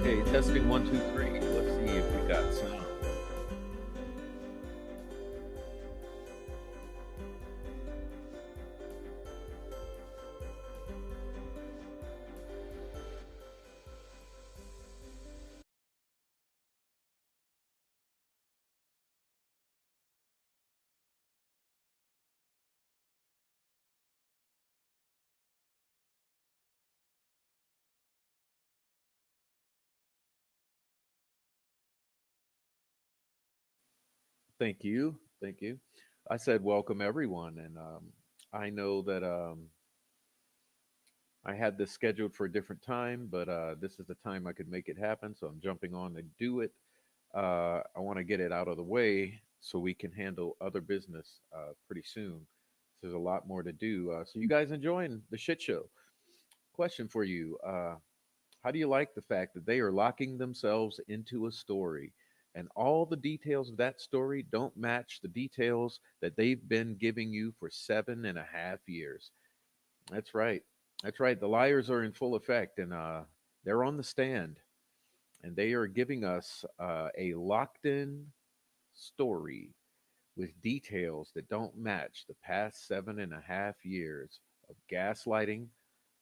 Okay, testing 1, 2, 3. Let's see if we got sound. Thank you. Thank you. I said welcome everyone, and I know that I had this scheduled for a different time, but this is the time I could make it happen, so I'm jumping on to do it. I want to get it out of the way so we can handle other business pretty soon. There's a lot more to do. So you guys enjoying the shit show? Question for you: how do you like the fact that they are locking themselves into a story, and all the details of that story don't match the details that they've been giving you for 7.5 years? That's right. That's right. The liars are in full effect, and they're on the stand, and they are giving us a locked in story with details that don't match the past 7.5 years of gaslighting,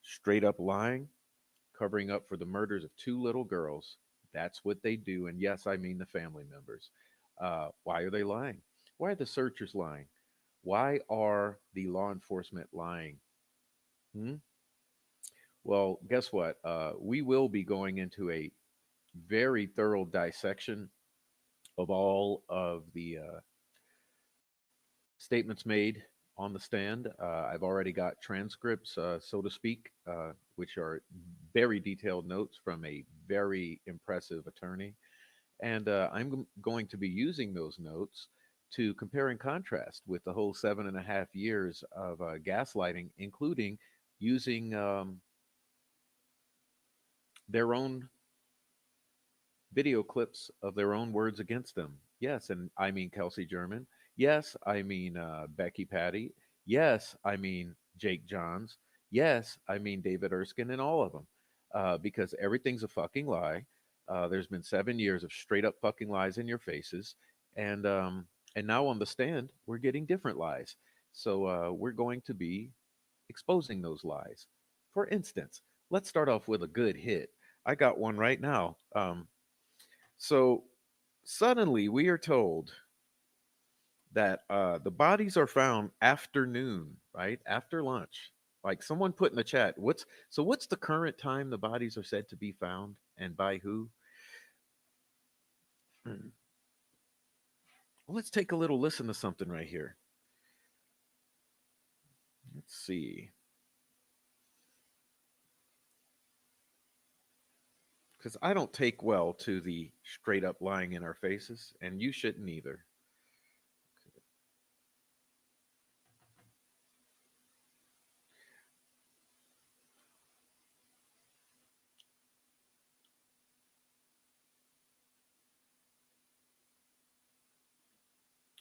straight up lying, covering up for the murders of two little girls. That's what they do. And yes, I mean the family members. Why are they lying? Why are the searchers lying? Why are the law enforcement lying? Hmm? Well, guess what? We will be going into a very thorough dissection of all of the statements made on the stand. I've already got transcripts, so to speak, which are very detailed notes from a very impressive attorney. And I'm going to be using those notes to compare and contrast with the whole 7.5 years of gaslighting, including using their own video clips of their own words against them. Yes, and I mean Kelsey German. Yes, I mean Becky Patty. Yes, I mean Jake Johns. Yes, I mean David Erskine and all of them, because everything's a fucking lie. There's been 7 years of straight up fucking lies in your faces, and now on the stand, we're getting different lies. So we're going to be exposing those lies. For instance, let's start off with a good hit. I got one right now. So suddenly we are told that the bodies are found afternoon, right after lunch. Like someone put in the chat, what's the current time the bodies are said to be found, and by who? Hmm. Well, let's take a little listen to something right here. Let's see, because I don't take well to the straight up lying in our faces, and you shouldn't either.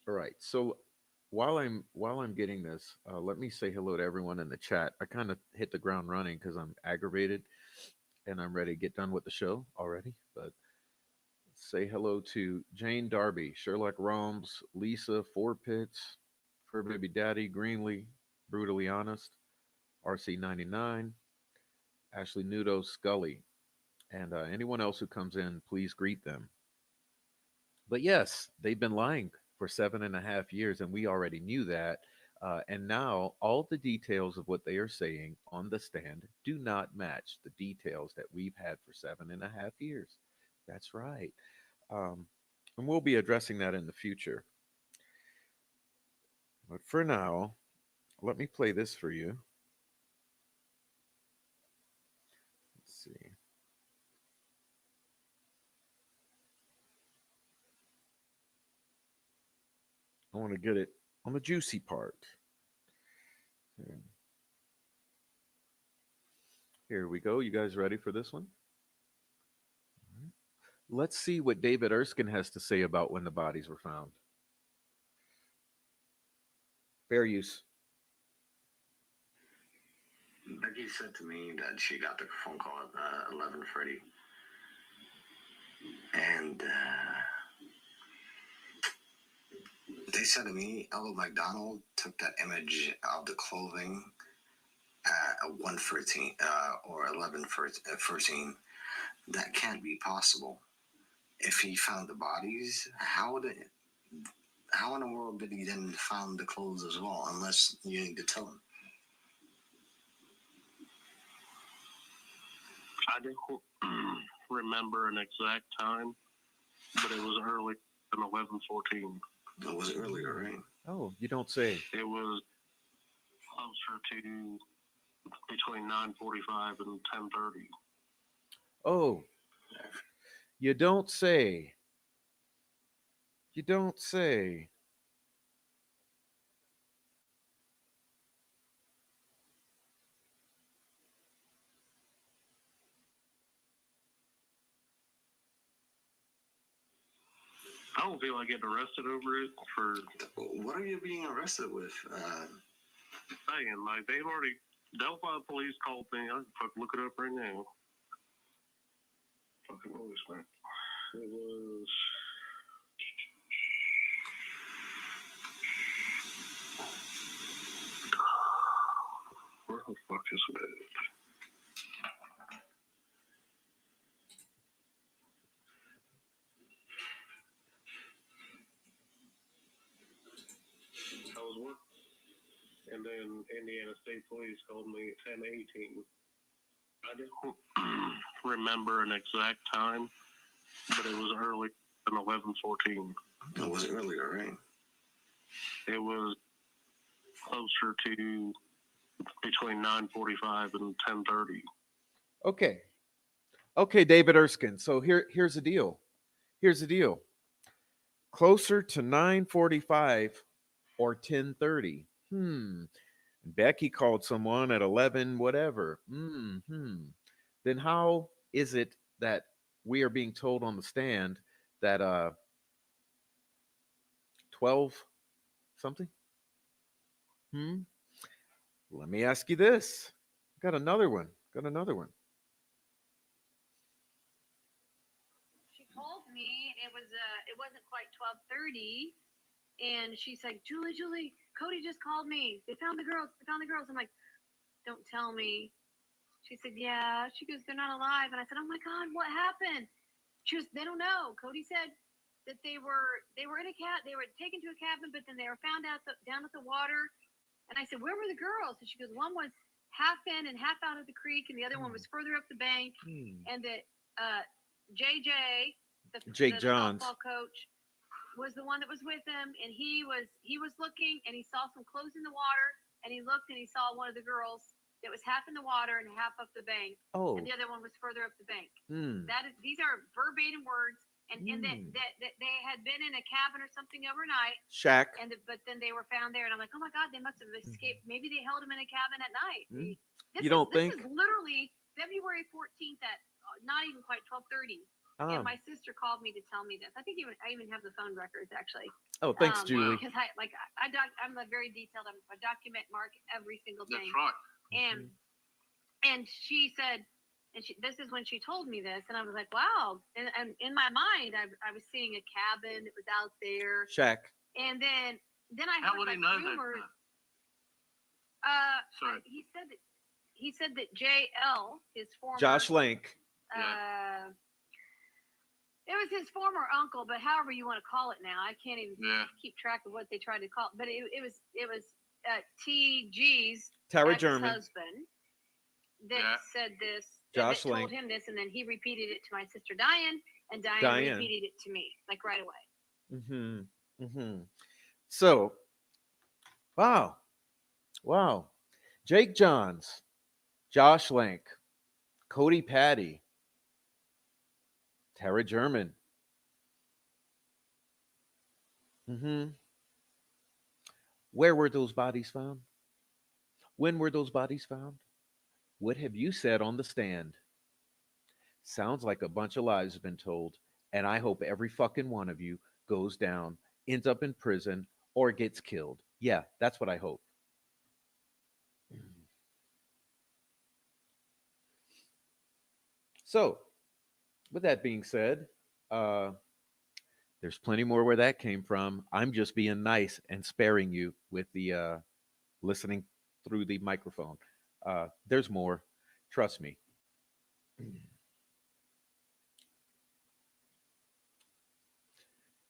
All right. So while I'm getting this, let me say hello to everyone in the chat. I kind of hit the ground running because I'm aggravated and I'm ready to get done with the show already. But say hello to Jane Darby, Sherlock Holmes, Lisa, Four Pits, Fur Baby Daddy, Greenlee, Brutally Honest, RC99, Ashley Nudo, Scully, and anyone else who comes in, please greet them. But yes, they've been lying for 7.5 years, and we already knew that. And now all the details of what they are saying on the stand do not match the details that we've had for 7.5 years. That's right. Um, and we'll be addressing that in the future. But for now, let me play this for you. Let's see. I want to get it on the juicy part. Here we go. You guys ready for this one? Let's see what David Erskine has to say about when the bodies were found. Fair use. Becky said to me that she got the phone call at 11:30, and they said to me, Ella McDonald took that image of the clothing at 1:13 or 11:13. That can't be possible. If he found the bodies, how in the world did he then find the clothes as well? Unless you need to tell him. I don't remember an exact time, but it was early in 11:14. It was earlier, right? Oh, you don't say. It was closer to between 9:45 and 10:30. Oh, you don't say. You don't say. I don't feel like getting arrested over it for. What are you being arrested with? Saying like they've already. Delphi police called me. I can fucking look it up right now. Fucking what was that? It was. Where the fuck is it? I was working, and then Indiana State Police called me at 10:18. I don't remember an exact time, but it was early in 11:14. It was earlier, right? It was closer to between 9:45 and 10:30. Okay. Okay, David Erskine. So here's the deal. Here's the deal. Closer to 9:45 or 10:30. Becky called someone at 11 whatever. Then how is it that we are being told on the stand that 12 something? Let me ask you this. Got another one. told me it wasn't quite 12:30, and she's like, Julie, Cody just called me. They found the girls. I'm like, don't tell me. She said, yeah. She goes, they're not alive. And I said, oh my God, what happened? She goes, they don't know. Cody said that they were in a cat. They were taken to a cabin, but then they were found out down at the water. And I said, where were the girls? And she goes, one was half in and half out of the creek, and the other one was further up the bank. And that JJ, Jake the Johns, softball coach, was the one that was with him, and he was looking, and he saw some clothes in the water, and he looked and he saw one of the girls that was half in the water and half up the bank, and the other one was further up the bank. These are verbatim words, and that they had been in a cabin or something overnight, shack, but then they were found there, and I'm like, oh my God, they must have escaped. Maybe they held them in a cabin at night. You don't think? This is literally February 14th at not even quite 12:30. And my sister called me to tell me this. I think I even have the phone records, actually. Oh, thanks, Julie. Because I'm a very detailed. I document, mark every single thing. That's right. And she said, this is when she told me this, and I was like, wow. And in my mind, I was seeing a cabin that was out there. Shack. And then I heard How would he know rumors. Sorry. He said that JL, his former Josh Lank. It was his former uncle, but however you want to call it now, I can't even keep track of what they tried to call it. But it was TG's Tara ex-husband that said this. Josh that told him this, and then he repeated it to my sister Diane, and Diane repeated it to me, like right away. So, wow. Jake Johns, Josh Lank, Cody Patty, Tara German. Where were those bodies found? When were those bodies found? What have you said on the stand? Sounds like a bunch of lies have been told, and I hope every fucking one of you goes down, ends up in prison, or gets killed. Yeah, that's what I hope. So, with that being said, there's plenty more where that came from. I'm just being nice and sparing you with the listening through the microphone. There's more. Trust me.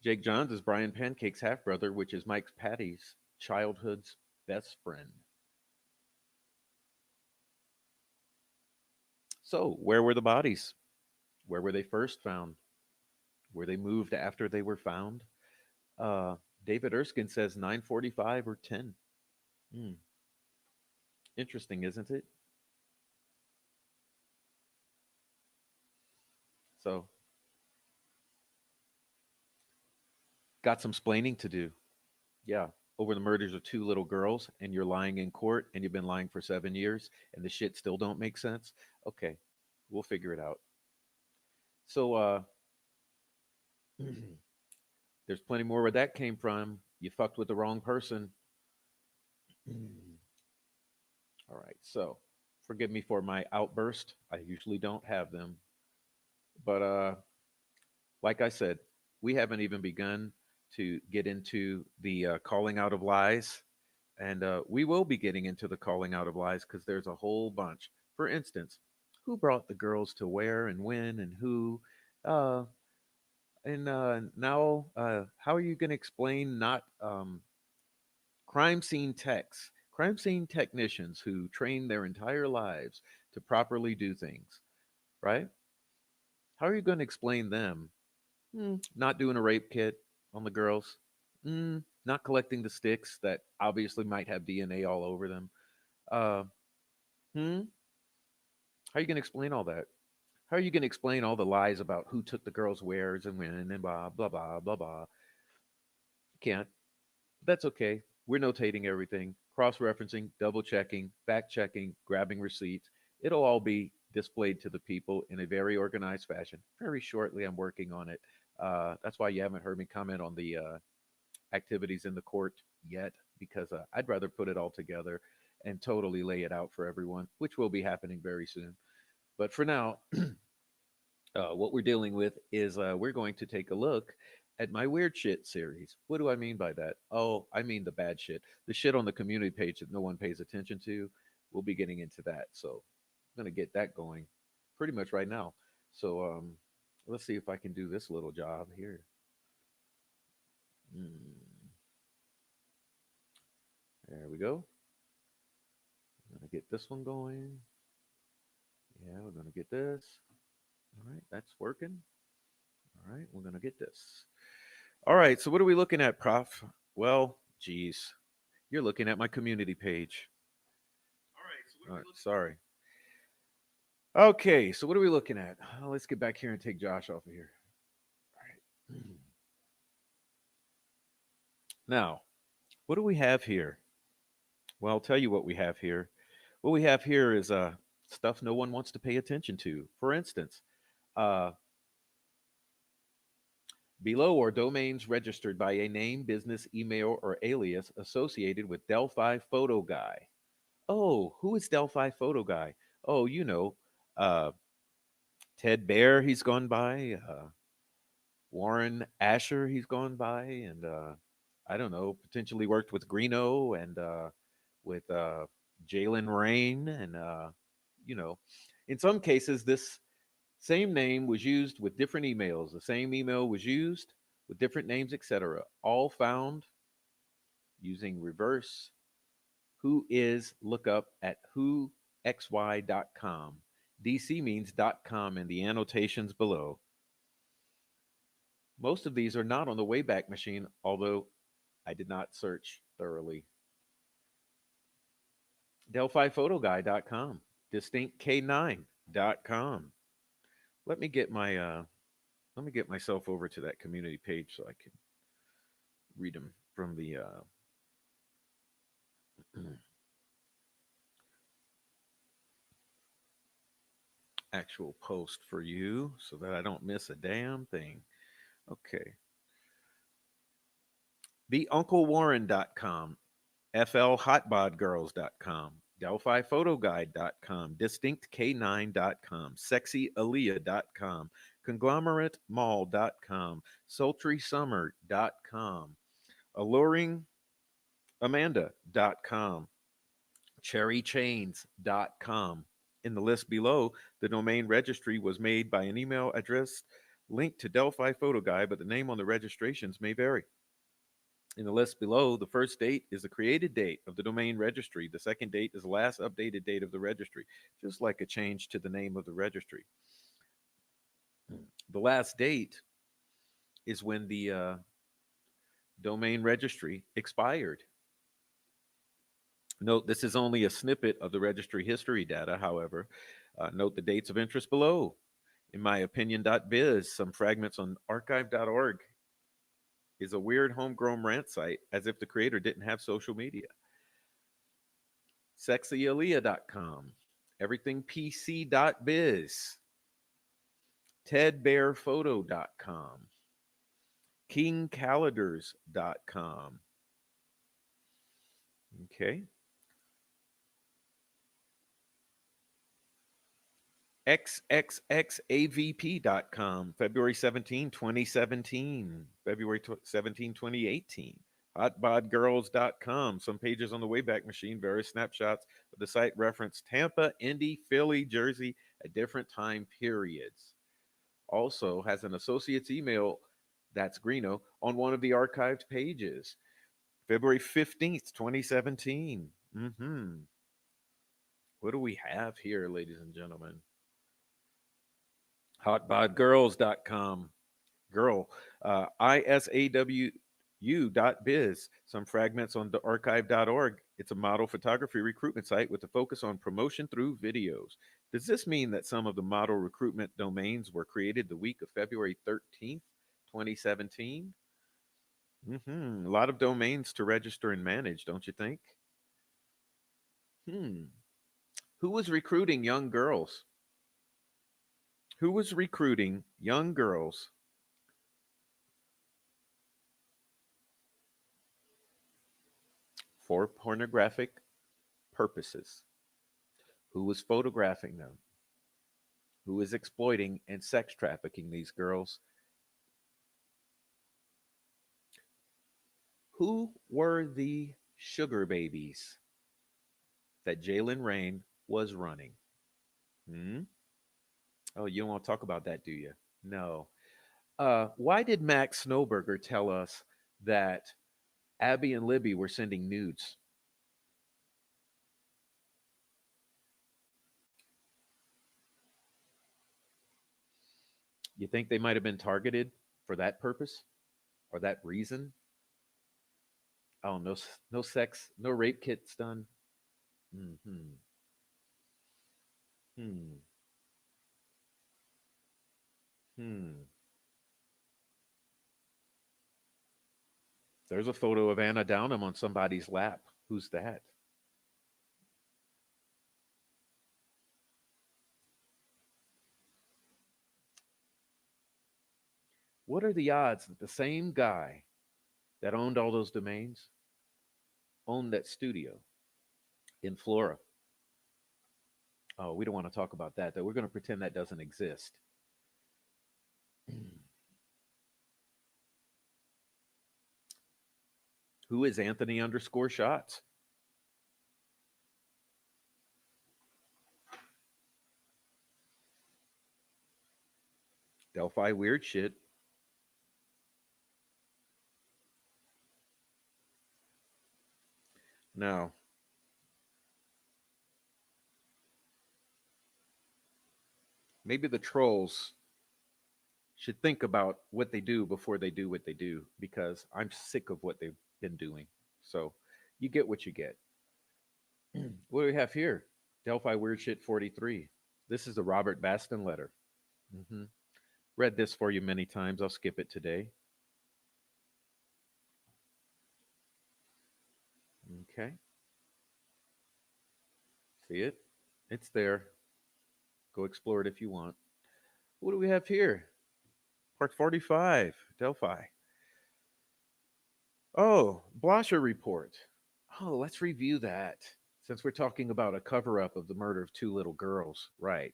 Jake Johns is Brian Pancake's half brother, which is Mike Patty's childhood's best friend. So, where were the bodies? Where were they first found? Were they moved after they were found? David Erskine says 9:45 or 10. Interesting, isn't it? So, got some splaining to do. Yeah, over the murders of two little girls, and you're lying in court, and you've been lying for 7 years, and the shit still don't make sense. Okay, we'll figure it out. So, there's plenty more where that came from. You fucked with the wrong person. All right, so forgive me for my outburst. I usually don't have them. But like I said, we haven't even begun to get into the calling out of lies. And we will be getting into the calling out of lies because there's a whole bunch. For instance, who brought the girls to where and when and who? And now, how are you going to explain not crime scene techs, crime scene technicians who train their entire lives to properly do things, right? How are you going to explain them not doing a rape kit on the girls, not collecting the sticks that obviously might have DNA all over them? Uh, hmm? How are you going to explain all that? How are you going to explain all the lies about who took the girls' wares and when and blah, blah, blah, blah, blah? You can't. That's okay. We're notating everything, cross referencing, double checking, fact checking, grabbing receipts. It'll all be displayed to the people in a very organized fashion. Very shortly, I'm working on it. That's why you haven't heard me comment on the activities in the court yet, because I'd rather put it all together and totally lay it out for everyone, which will be happening very soon. But for now, What we're dealing with is we're going to take a look at my weird shit series. What do I mean by that? Oh, I mean the bad shit, the shit on the community page that no one pays attention to. We'll be getting into that, so I'm gonna get that going pretty much right now. So let's see if I can do this little job here. Hmm, there we go. I'm gonna get this one going. Yeah, we're gonna get this. All right, that's working. All right, we're gonna get this. All right, so what are we looking at, Prof? Well, geez, you're looking at my community page. All right, sorry. Okay, so what are we looking at? Let's get back here and take Josh off of here. All right. Now, what do we have here? Well, I'll tell you what we have here. What we have here is stuff no one wants to pay attention to. For instance, uh, below are domains registered by a name, business, email, or alias associated with Delphi Photo Guy. Oh, who is Delphi Photo Guy? Oh, uh, Ted Bear, he's gone by. Warren Asher, he's gone by. And I don't know, potentially worked with Greeno and with Jalen Rain. And, you know, in some cases, this same name was used with different emails. The same email was used with different names, etc. All found using reverse who is lookup at whoxy.com. DC means .com in the annotations below. Most of these are not on the Wayback Machine, although I did not search thoroughly. DelphiPhotoGuy.com, DistinctK9.com. Let me get my let me get myself over to that community page so I can read them from the actual post for you so that I don't miss a damn thing. Okay. TheUncleWarren.com, FLHotbodGirls.com, DelphiPhotoGuide.com, DistinctK9.com, SexyAleah.com, ConglomerateMall.com, SultrySummer.com, AlluringAmanda.com, CherryChains.com. In the list below, the domain registry was made by an email address linked to Delphi Photo Guide, but the name on the registrations may vary. In the list below, the first date is the created date of the domain registry. The second date is the last updated date of the registry, just like a change to the name of the registry. The last date is when the domain registry expired. Note this is only a snippet of the registry history data, however. Note the dates of interest below. In my opinion.biz, some fragments on archive.org is a weird homegrown rant site as if the creator didn't have social media. SexyAleah.com, everythingpc.biz, tedbearphoto.com, kingcalendars.com. Okay. xxxavp.com, February 17, 2017, February 17, 2018. Hotbodgirls.com, some pages on the Wayback Machine, various snapshots of the site reference Tampa, Indy, Philly, Jersey at different time periods. Also has an associate's email, that's Greeno, on one of the archived pages. February 15th, 2017. What do we have here, ladies and gentlemen? Hotbodgirls.com. Girl, ISAWU.biz. Some fragments on the archive.org. It's a model photography recruitment site with a focus on promotion through videos. Does this mean that some of the model recruitment domains were created the week of February 13th, 2017? A lot of domains to register and manage, don't you think? Who was recruiting young girls? Who was recruiting young girls for pornographic purposes? Who was photographing them? who is exploiting and sex trafficking these girls. Who were the sugar babies that Jalen Rain was running? Hmm? Oh, you don't want to talk about that, do you? No. Why did Max Snowberger tell us that Abby and Libby were sending nudes? You think they might have been targeted for that purpose or that reason? Oh, no, no sex, no rape kits done. Hmm. Hmm. Hmm. There's a photo of Anna Downham on somebody's lap. Who's that? What are the odds that the same guy that owned all those domains owned that studio in Flora? Oh, we don't want to talk about that, though. We're going to pretend that doesn't exist. Who is Anthony underscore shots? Delphi weird shit. Now, maybe the trolls should think about what they do before they do what they do because I'm sick of what they've been doing. So you get what you get. What do we have here? Delphi Weird Shit 43. This is the Robert Baston letter. Hmm. Read this for you many times. I'll skip it today. Okay. See it? It's there. Go explore it if you want. What do we have here? Part 45, Delphi. Oh, Blocher report. Oh, let's review that since we're talking about a cover up of the murder of two little girls. Right.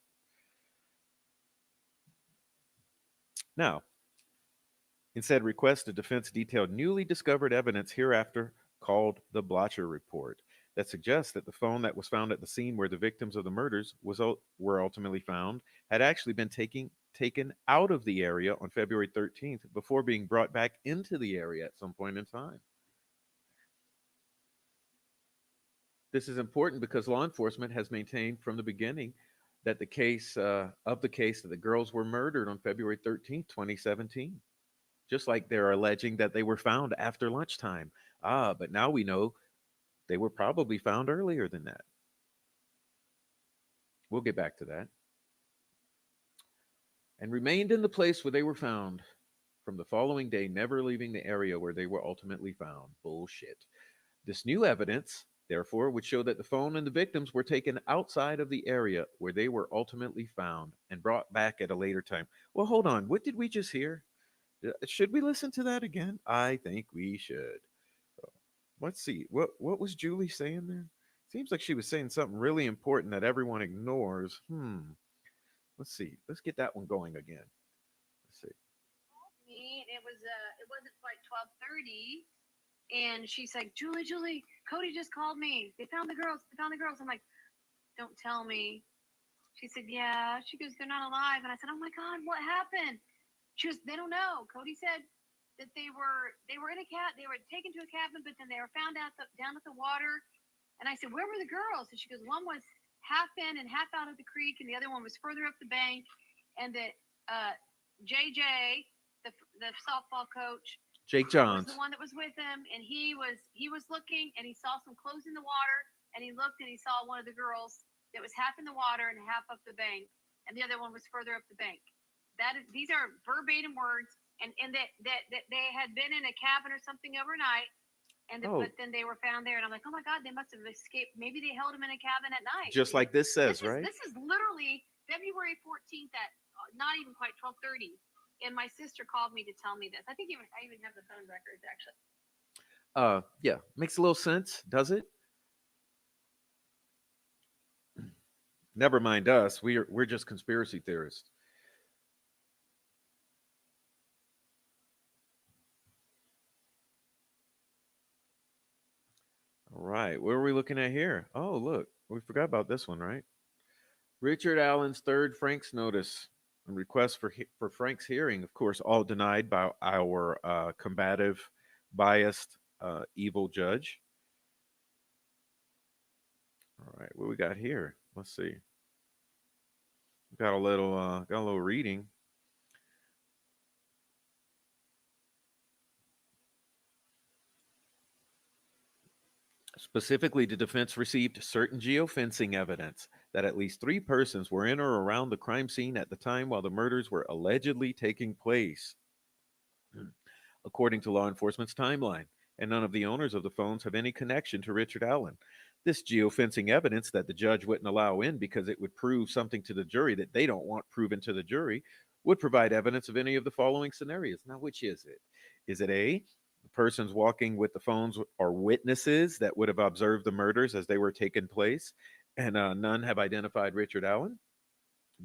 Now, in said request, the defense detailed newly discovered evidence hereafter called the Blocher report that suggests that the phone that was found at the scene where the victims of the murders were ultimately found had actually been taken out of the area on February 13th before being brought back into the area at some point in time. This is important because law enforcement has maintained from the beginning that the case that the girls were murdered on February 13th, 2017, just like they're alleging that they were found after lunchtime. Ah, but now we know they were probably found earlier than that. We'll get back to that. And remained in the place where they were found from the following day, never leaving the area where they were ultimately found. Bullshit. This new evidence, therefore, would show that the phone and the victims were taken outside of the area where they were ultimately found and brought back at a later time. Well, hold on. What did we just hear? Should we listen to that again? I think we should. Let's see. What was Julie saying there? Seems like she was saying something really important that everyone ignores. Let's see. Let's get that one going again. Let's see. Me, it wasn't quite 12:30, and she's like, Julie, Cody just called me. They found the girls. They found the girls. I'm like, don't tell me. She said, yeah. She goes, they're not alive. And I said, oh my God, what happened? She goes, they don't know. Cody said that they were in a cat. They were taken to a cabin, but then they were found down at the water. And I said, where were the girls? And she goes, one was half in and half out of the creek, and the other one was further up the bank. And that JJ, the softball coach, Jake was Johns. the one that was with him, and he was looking, and he saw some clothes in the water, and he looked, and he saw one of the girls that was half in the water and half up the bank, and the other one was further up the bank. These are verbatim words, and that they had been in a cabin or something overnight, but then they were found there, and I'm like, oh my God, they must have escaped. Maybe they held them in a cabin at night. Just like this says, right? This is literally February 14th at not even quite 12:30. And my sister called me to tell me this. I even have the phone records actually. Yeah, makes a little sense, does it? Never mind us. We're just conspiracy theorists. All right. What are we looking at here? Oh, look. We forgot about this one, right? Richard Allen's third Frank's notice and request for Frank's hearing, of course, all denied by our combative, biased, evil judge. All right, what we got here? Let's see. Got a little reading. Specifically, the defense received certain geofencing evidence that at least three persons were in or around the crime scene at the time while the murders were allegedly taking place, according to law enforcement's timeline. And none of the owners of the phones have any connection to Richard Allen. This geofencing evidence that the judge wouldn't allow in because it would prove something to the jury that they don't want proven to the jury would provide evidence of any of the following scenarios. Now, which is it? Is it A, the persons walking with the phones are witnesses that would have observed the murders as they were taking place, and none have identified Richard Allen?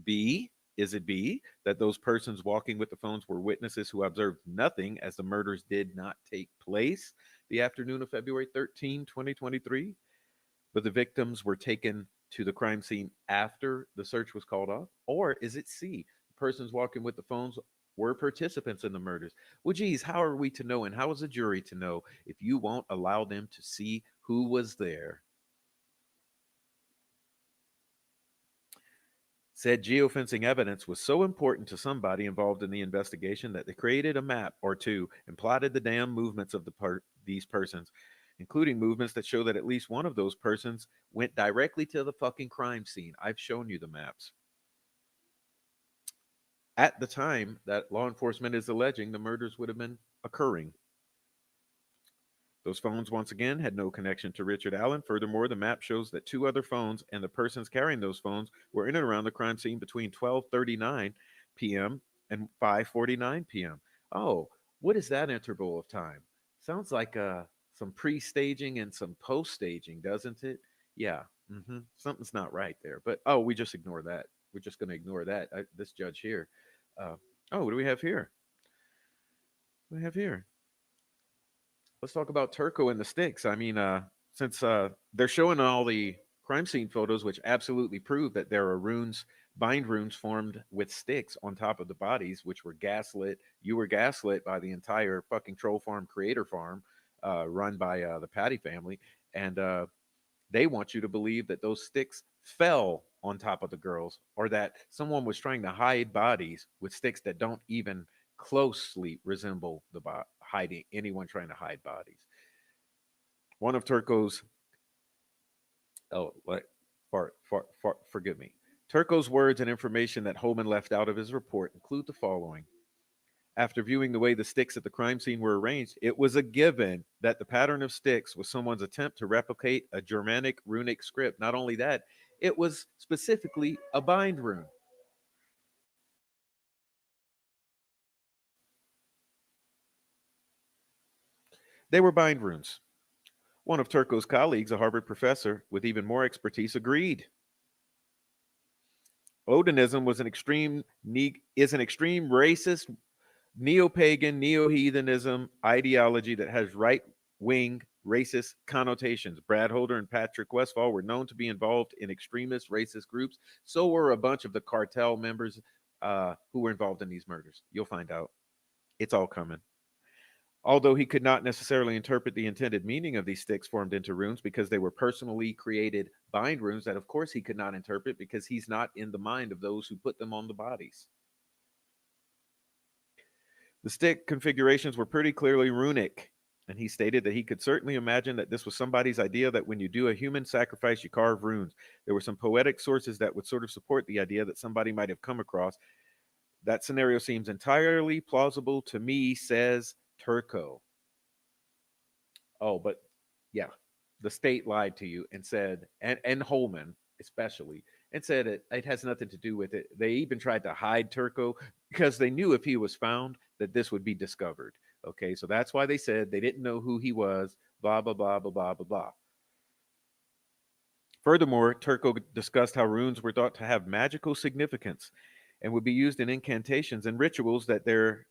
B, is it B, that those persons walking with the phones were witnesses who observed nothing as the murders did not take place the afternoon of February 13, 2023, but the victims were taken to the crime scene after the search was called off? Or is it C, the persons walking with the phones were participants in the murders? Well, geez, how are we to know, and how is a jury to know if you won't allow them to see who was there? Said geofencing evidence was so important to somebody involved in the investigation that they created a map or two and plotted the damn movements of these persons, including movements that show that at least one of those persons went directly to the fucking crime scene. I've shown you the maps. At the time that law enforcement is alleging the murders would have been occurring. Those phones, once again, had no connection to Richard Allen. Furthermore, the map shows that two other phones and the persons carrying those phones were in and around the crime scene between 12:39 p.m. and 5:49 p.m. Oh, what is that interval of time? Sounds like some pre-staging and some post-staging, doesn't it? Yeah, something's not right there. But oh, we just ignore that. We're just going to ignore that. This judge here. Uh, oh, what do we have here? What do we have here? Let's talk about Turco and the sticks. I mean, since they're showing all the crime scene photos, which absolutely prove that there are runes, bind runes formed with sticks on top of the bodies, which were gaslit. You were gaslit by the entire fucking troll farm creator farm, run by the Patty family, and they want you to believe that those sticks fell on top of the girls, or that someone was trying to hide bodies with sticks that don't even closely resemble the hiding anyone trying to hide bodies. One of Turco's oh, what forgive me. Turco's words and information that Holman left out of his report include the following. After viewing the way the sticks at the crime scene were arranged, it was a given that the pattern of sticks was someone's attempt to replicate a Germanic runic script. Not only that, it was specifically a bind rune. They were bind runes. One of Turco's colleagues, a Harvard professor with even more expertise, agreed. Odinism was is an extreme racist, neo-pagan, neo-heathenism ideology that has right-wing racist connotations. Brad Holder and Patrick Westphal were known to be involved in extremist racist groups. So were a bunch of the cartel members who were involved in these murders. You'll find out. It's all coming. Although he could not necessarily interpret the intended meaning of these sticks formed into runes because they were personally created bind runes that, of course, he could not interpret because he's not in the mind of those who put them on the bodies. The stick configurations were pretty clearly runic, and he stated that he could certainly imagine that this was somebody's idea that when you do a human sacrifice, you carve runes. There were some poetic sources that would sort of support the idea that somebody might have come across. That scenario seems entirely plausible to me, says Turco. Oh, but yeah, the state lied to you and said, and Holman especially, and said it has nothing to do with it. They even tried to hide Turco because they knew if he was found that this would be discovered. Okay, so that's why they said they didn't know who he was, blah, blah, blah, blah, blah, blah, blah. Furthermore, Turco discussed how runes were thought to have magical significance and would be used in incantations and rituals, that there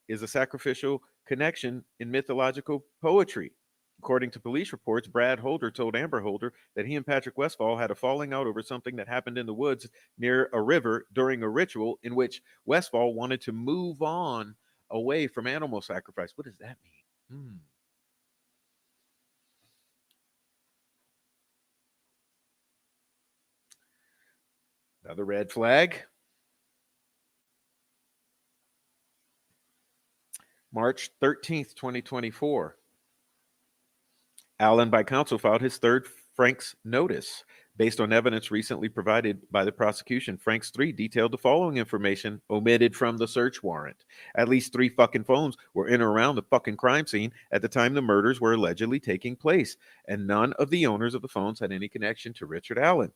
is a sacrificial connection in mythological poetry. According to police reports, Brad Holder told Amber Holder that he and Patrick Westfall had a falling out over something that happened in the woods near a river during a ritual in which Westfall wanted to move on away from animal sacrifice. What does that mean? Another red flag. March 13th, 2024. Allen by counsel filed his third Frank's notice. Based on evidence recently provided by the prosecution, Frank's 3 detailed the following information omitted from the search warrant. At least 3 fucking phones were in or around the fucking crime scene at the time the murders were allegedly taking place, and none of the owners of the phones had any connection to Richard Allen.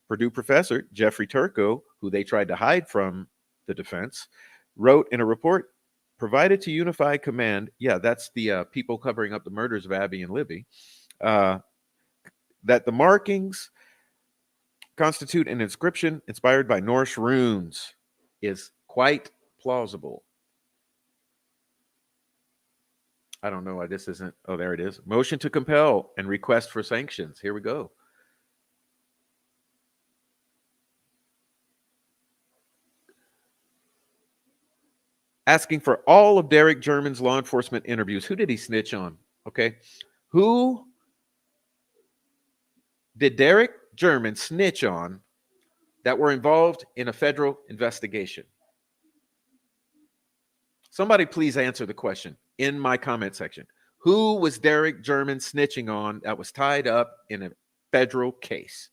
Purdue professor Jeffrey Turco, who they tried to hide from the defense, wrote in a report provided to Unified Command, yeah, that's the people covering up the murders of Abby and Libby, that the markings constitute an inscription inspired by Norse runes is quite plausible. I don't know why this isn't. Oh, there it is. Motion to compel and request for sanctions. Here we go. Asking for all of Derek German's law enforcement interviews. Who did he snitch on? Okay. Who did Derek German snitch on that were involved in a federal investigation? Somebody please answer the question in my comment section. Who was Derek German snitching on that was tied up in a federal case?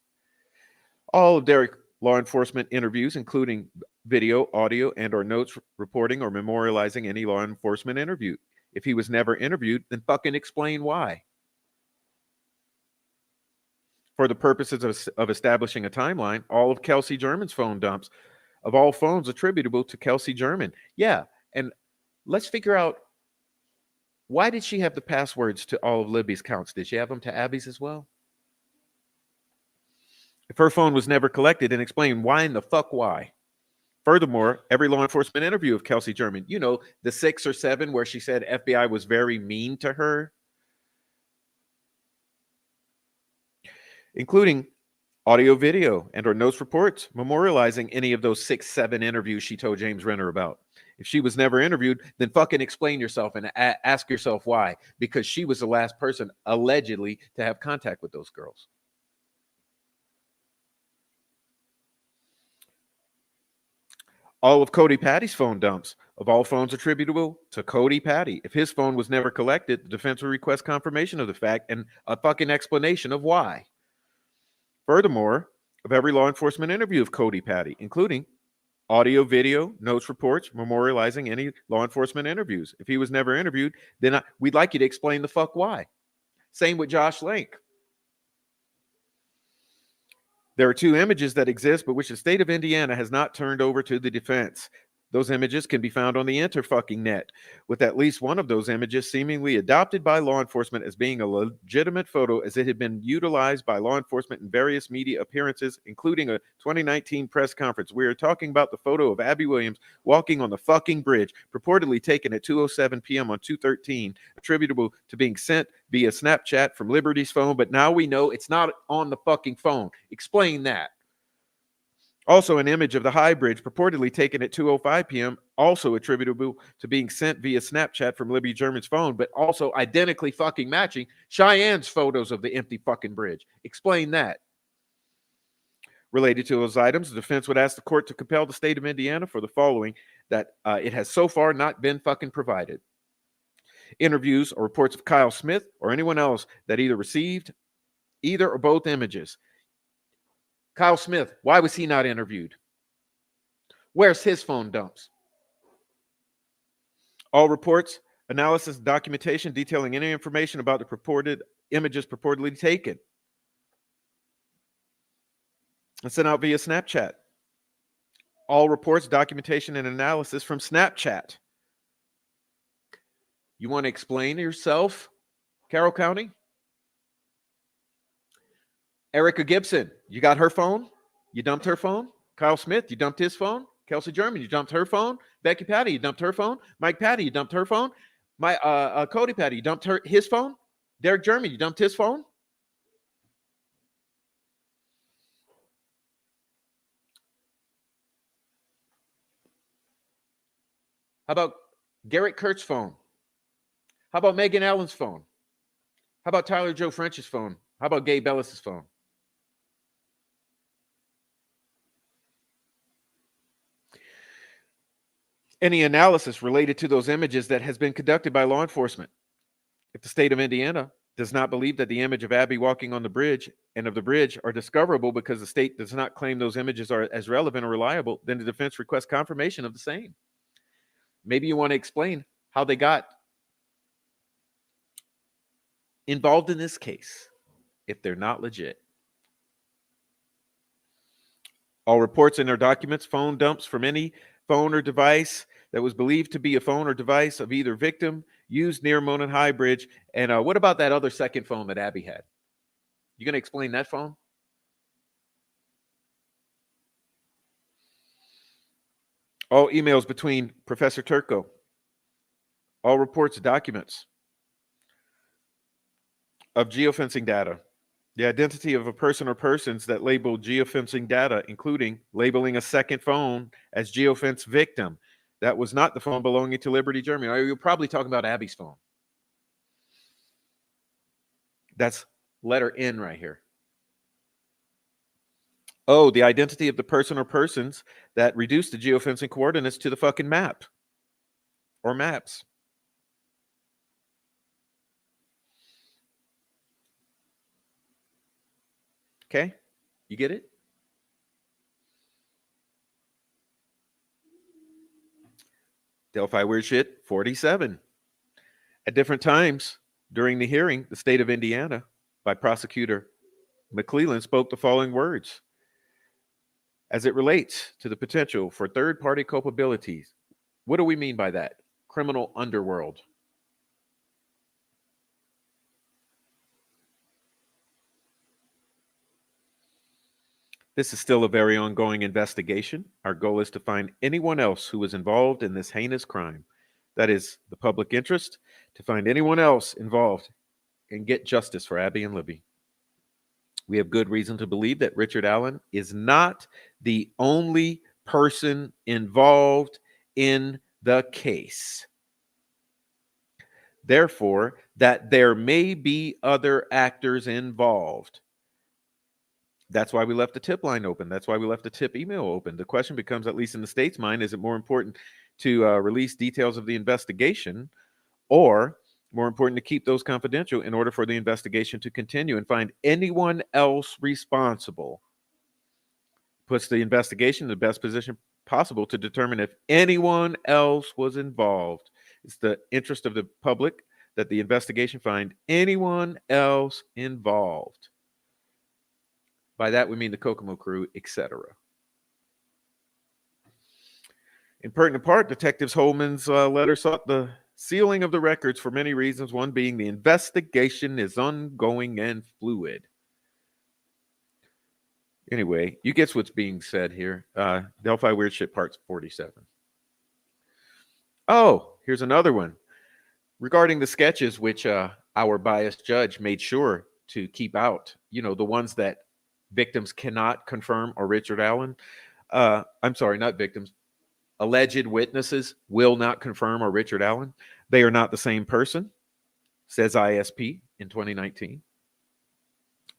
All of Derek law enforcement interviews, including video, audio, and or notes reporting or memorializing any law enforcement interview. If he was never interviewed, then fucking explain why. For the purposes of establishing a timeline, all of Kelsey German's phone dumps of all phones attributable to Kelsey German. Yeah, and let's figure out, why did she have the passwords to all of Libby's accounts? Did she have them to Abby's as well? If her phone was never collected, and explain why in the fuck why. Furthermore, every law enforcement interview of Kelsey German, you know, the 6 or 7 where she said FBI was very mean to her, including audio, video, and or notes reports memorializing any of those 6, 7 interviews she told James Renner about. If she was never interviewed, then fucking explain yourself and ask yourself why, because she was the last person allegedly to have contact with those girls. All of Cody Patty's phone dumps of all phones attributable to Cody Patty. If his phone was never collected, the defense will request confirmation of the fact and a fucking explanation of why. Furthermore, of every law enforcement interview of Cody Patty, including audio, video, notes, reports, memorializing any law enforcement interviews. If he was never interviewed, then we'd like you to explain the fuck why. Same with Josh Link. There are 2 images that exist, but which the state of Indiana has not turned over to the defense. Those images can be found on the interfucking-net, with at least one of those images seemingly adopted by law enforcement as being a legitimate photo, as it had been utilized by law enforcement in various media appearances, including a 2019 press conference. We are talking about the photo of Abby Williams walking on the fucking bridge, purportedly taken at 2:07 p.m. on 2/13, attributable to being sent via Snapchat from Liberty's phone, but now we know it's not on the fucking phone. Explain that. Also, an image of the High Bridge purportedly taken at 2:05 p.m., also attributable to being sent via Snapchat from Libby German's phone, but also identically fucking matching Cheyenne's photos of the empty fucking bridge. Explain that. Related to those items, the defense would ask the court to compel the state of Indiana for the following, that it has so far not been fucking provided. Interviews or reports of Kyle Smith or anyone else that either received either or both images. Kyle Smith, why was he not interviewed? Where's his phone dumps? All reports, analysis, documentation detailing any information about the purported images purportedly taken and sent out via Snapchat. All reports, documentation, and analysis from Snapchat. You want to explain yourself, Carroll County? Erica Gibson, you got her phone? You dumped her phone? Kyle Smith, you dumped his phone? Kelsey German, you dumped her phone? Becky Patty, you dumped her phone? Mike Patty, you dumped her phone? Cody Patty, you dumped his phone? Derek German, you dumped his phone? How about Garrett Kurtz's phone? How about Megan Allen's phone? How about Tyler Joe French's phone? How about Gabe Ellis's phone? Any analysis related to those images that has been conducted by law enforcement? If the state of Indiana does not believe that the image of Abby walking on the bridge and of the bridge are discoverable because the state does not claim those images are as relevant or reliable, then the defense requests confirmation of the same. Maybe you want to explain how they got involved in this case if they're not legit. All reports in their documents, phone dumps from any phone or device that was believed to be a phone or device of either victim used near Monon High Bridge. And what about that other second phone that Abby had? You going to explain that phone? All emails between Professor Turco. All reports, documents of geofencing data. The identity of a person or persons that label geofencing data, including labeling a second phone as geofence victim. That was not the phone belonging to Liberty Germany. You're probably talking about Abby's phone. That's letter N right here. Oh, the identity of the person or persons that reduced the geofencing coordinates to the fucking map or maps. Okay, you get it? Delphi Weird Shit 47. At different times during the hearing, the state of Indiana, by prosecutor McClellan, spoke the following words. As it relates to the potential for third-party culpabilities, what do we mean by that? Criminal underworld. This is still a very ongoing investigation. Our goal is to find anyone else who was involved in this heinous crime. That is the public interest, to find anyone else involved and get justice for Abby and Libby. We have good reason to believe that Richard Allen is not the only person involved in the case. Therefore, that there may be other actors involved. That's why we left the tip line open. That's why we left the tip email open. The question becomes, at least in the state's mind, is it more important to release details of the investigation, or more important to keep those confidential in order for the investigation to continue and find anyone else responsible? Puts the investigation in the best position possible to determine if anyone else was involved. It's the interest of the public that the investigation find anyone else involved. By that, we mean the Kokomo crew, etc. In pertinent part, Detectives Holman's letter sought the sealing of the records for many reasons, one being the investigation is ongoing and fluid. Anyway, you get what's being said here. Delphi Weird Shit Parts 47. Oh, here's another one. Regarding the sketches, which our biased judge made sure to keep out, the ones that victims cannot confirm are Richard Allen. I'm sorry, not victims. Alleged witnesses will not confirm are Richard Allen. They are not the same person, says ISP in 2019.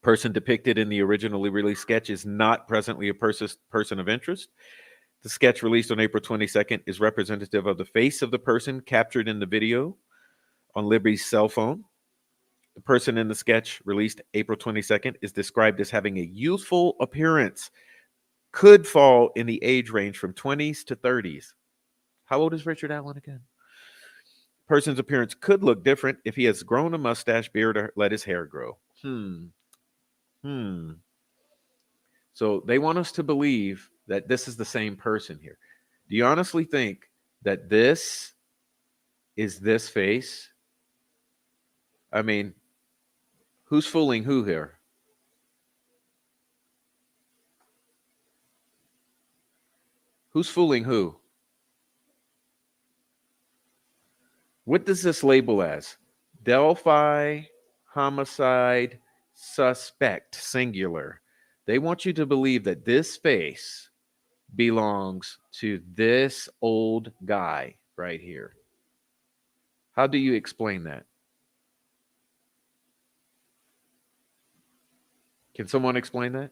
Person depicted in the originally released sketch is not presently a person of interest. The sketch released on April 22nd is representative of the face of the person captured in the video on Libby's cell phone. The person in the sketch released April 22nd is described as having a youthful appearance, could fall in the age range from 20s to 30s. How old is Richard Allen again? Person's appearance could look different if he has grown a mustache, beard, or let his hair grow. So they want us to believe that this is the same person here. Do you honestly think that this is this face? I mean, who's fooling who here? Who's fooling who? What does this label as? Delphi homicide suspect, singular. They want you to believe that this face belongs to this old guy right here. How do you explain that? Can someone explain that?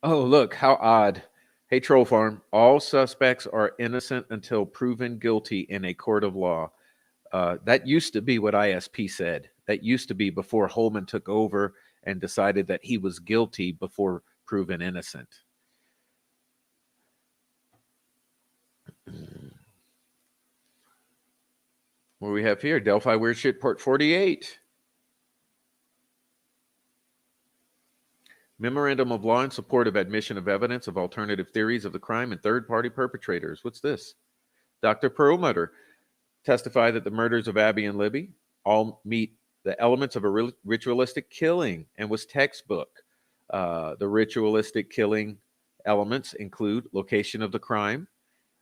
Oh, look, how odd. Hey, Troll Farm, all suspects are innocent until proven guilty in a court of law. That used to be what ISP said. That used to be before Holman took over and decided that he was guilty before proven innocent. What do we have here? Delphi Weird Shit Part 48. Memorandum of law in support of admission of evidence of alternative theories of the crime and third-party perpetrators. What's this? Dr. Perlmutter testified that the murders of Abby and Libby all meet the elements of a ritualistic killing and was textbook. The ritualistic killing elements include location of the crime.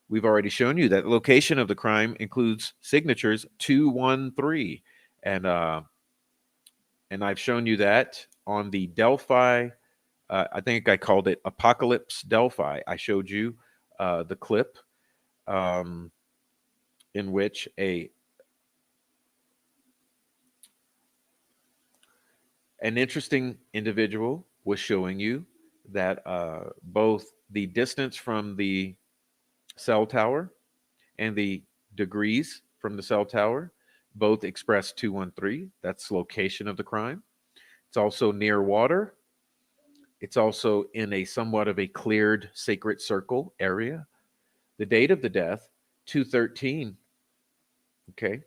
We've already shown you that location of the crime includes signatures 213, and I've shown you that on the Delphi. I think I called it Apocalypse Delphi. I showed you the clip in which an interesting individual was showing you that both the distance from the cell tower and the degrees from the cell tower both express 213. That's location of the crime. It's also near water. It's also in a somewhat of a cleared sacred circle area. The date of the death, 213. Okay.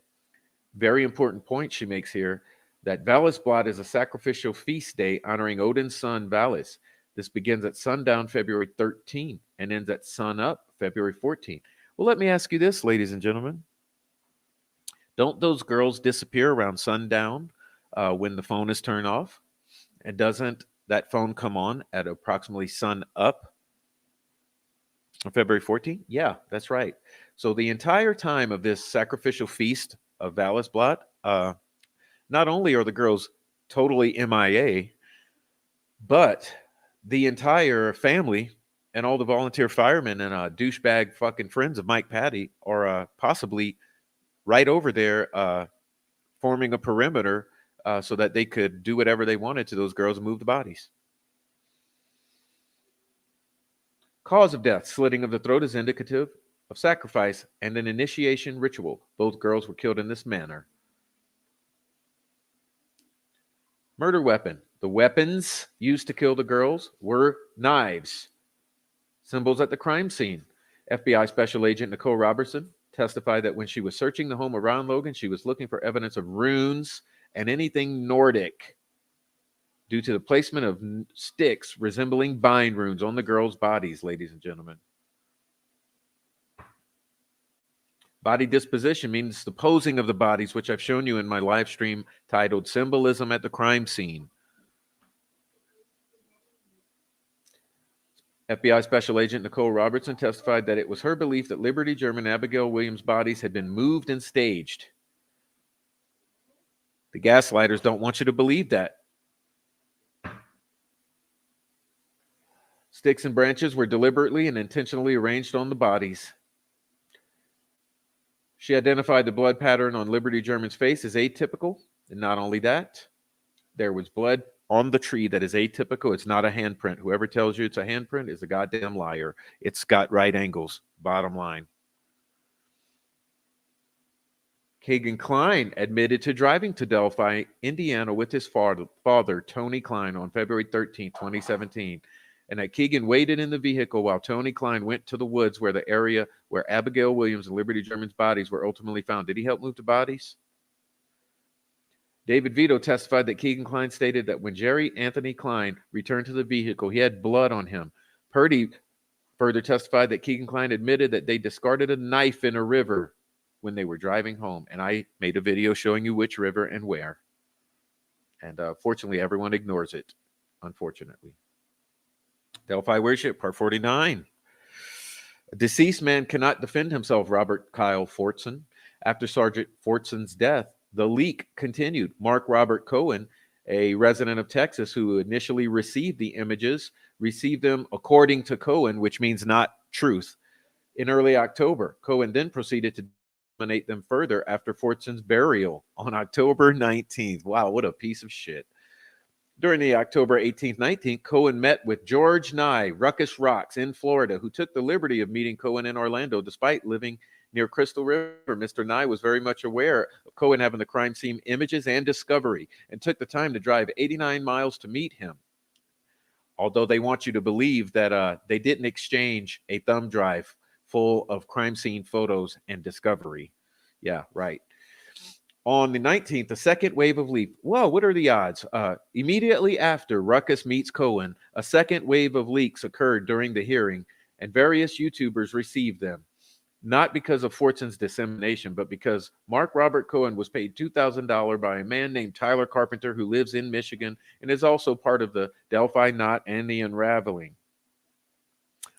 Very important point she makes here, that Valisblad is a sacrificial feast day honoring Odin's son Valis. This begins at sundown February 13 and ends at sun up February 14. Well, let me ask you this, ladies and gentlemen. Don't those girls disappear around sundown when the phone is turned off? And doesn't that phone come on at approximately sun up on February 14th? Yeah, that's right. So the entire time of this sacrificial feast of Valisblad, not only are the girls totally MIA, but the entire family and all the volunteer firemen and douchebag fucking friends of Mike Patty are possibly right over there forming a perimeter so that they could do whatever they wanted to those girls and move the bodies. Cause of death, slitting of the throat, is indicative of sacrifice and an initiation ritual. Both girls were killed in this manner. Murder weapon. The weapons used to kill the girls were knives. Symbols at the crime scene. FBI Special Agent Nicole Robertson testified that when she was searching the home around Logan, she was looking for evidence of runes and anything Nordic due to the placement of sticks resembling bind runes on the girls' bodies, ladies and gentlemen. Body disposition means the posing of the bodies, which I've shown you in my live stream titled Symbolism at the Crime Scene. FBI Special Agent Nicole Robertson testified that it was her belief that Liberty German and Abigail Williams' bodies had been moved and staged. The gaslighters don't want you to believe that. Sticks and branches were deliberately and intentionally arranged on the bodies. She identified the blood pattern on Liberty German's face as atypical. And not only that, there was blood on the tree that is atypical. It's not a handprint. Whoever tells you it's a handprint is a goddamn liar. It's got right angles, bottom line. Kagan Klein admitted to driving to Delphi, Indiana with his father, Tony Klein, on February 13, 2017. And that Keegan waited in the vehicle while Tony Klein went to the woods where the area where Abigail Williams and Liberty German's bodies were ultimately found. Did he help move the bodies? David Vito testified that Keegan Klein stated that when Jerry Anthony Klein returned to the vehicle, he had blood on him. Purdy further testified that Keegan Klein admitted that they discarded a knife in a river when they were driving home. And I made a video showing you which river and where. And fortunately, everyone ignores it, unfortunately. Delphi worship, part 49. A deceased man cannot defend himself, Robert Kyle Fortson. After Sergeant Fortson's death, the leak continued. Mark Robert Cohen, a resident of Texas who initially received the images, received them according to Cohen, which means not truth, in early October. Cohen then proceeded to disseminate them further after Fortson's burial on October 19th. Wow, what a piece of shit. During the October 18th, 19th, Cohen met with George Nye, Ruckus Rocks in Florida, who took the liberty of meeting Cohen in Orlando despite living near Crystal River. Mr. Nye was very much aware of Cohen having the crime scene images and discovery and took the time to drive 89 miles to meet him. Although they want you to believe that they didn't exchange a thumb drive full of crime scene photos and discovery. Yeah, right. On the 19th, the second wave of leak. Whoa, what are the odds? Immediately after Ruckus meets Cohen, a second wave of leaks occurred during the hearing, and various YouTubers received them. Not because of Fortson's dissemination, but because Mark Robert Cohen was paid $2,000 by a man named Tyler Carpenter who lives in Michigan and is also part of the Delphi Knot and the Unraveling.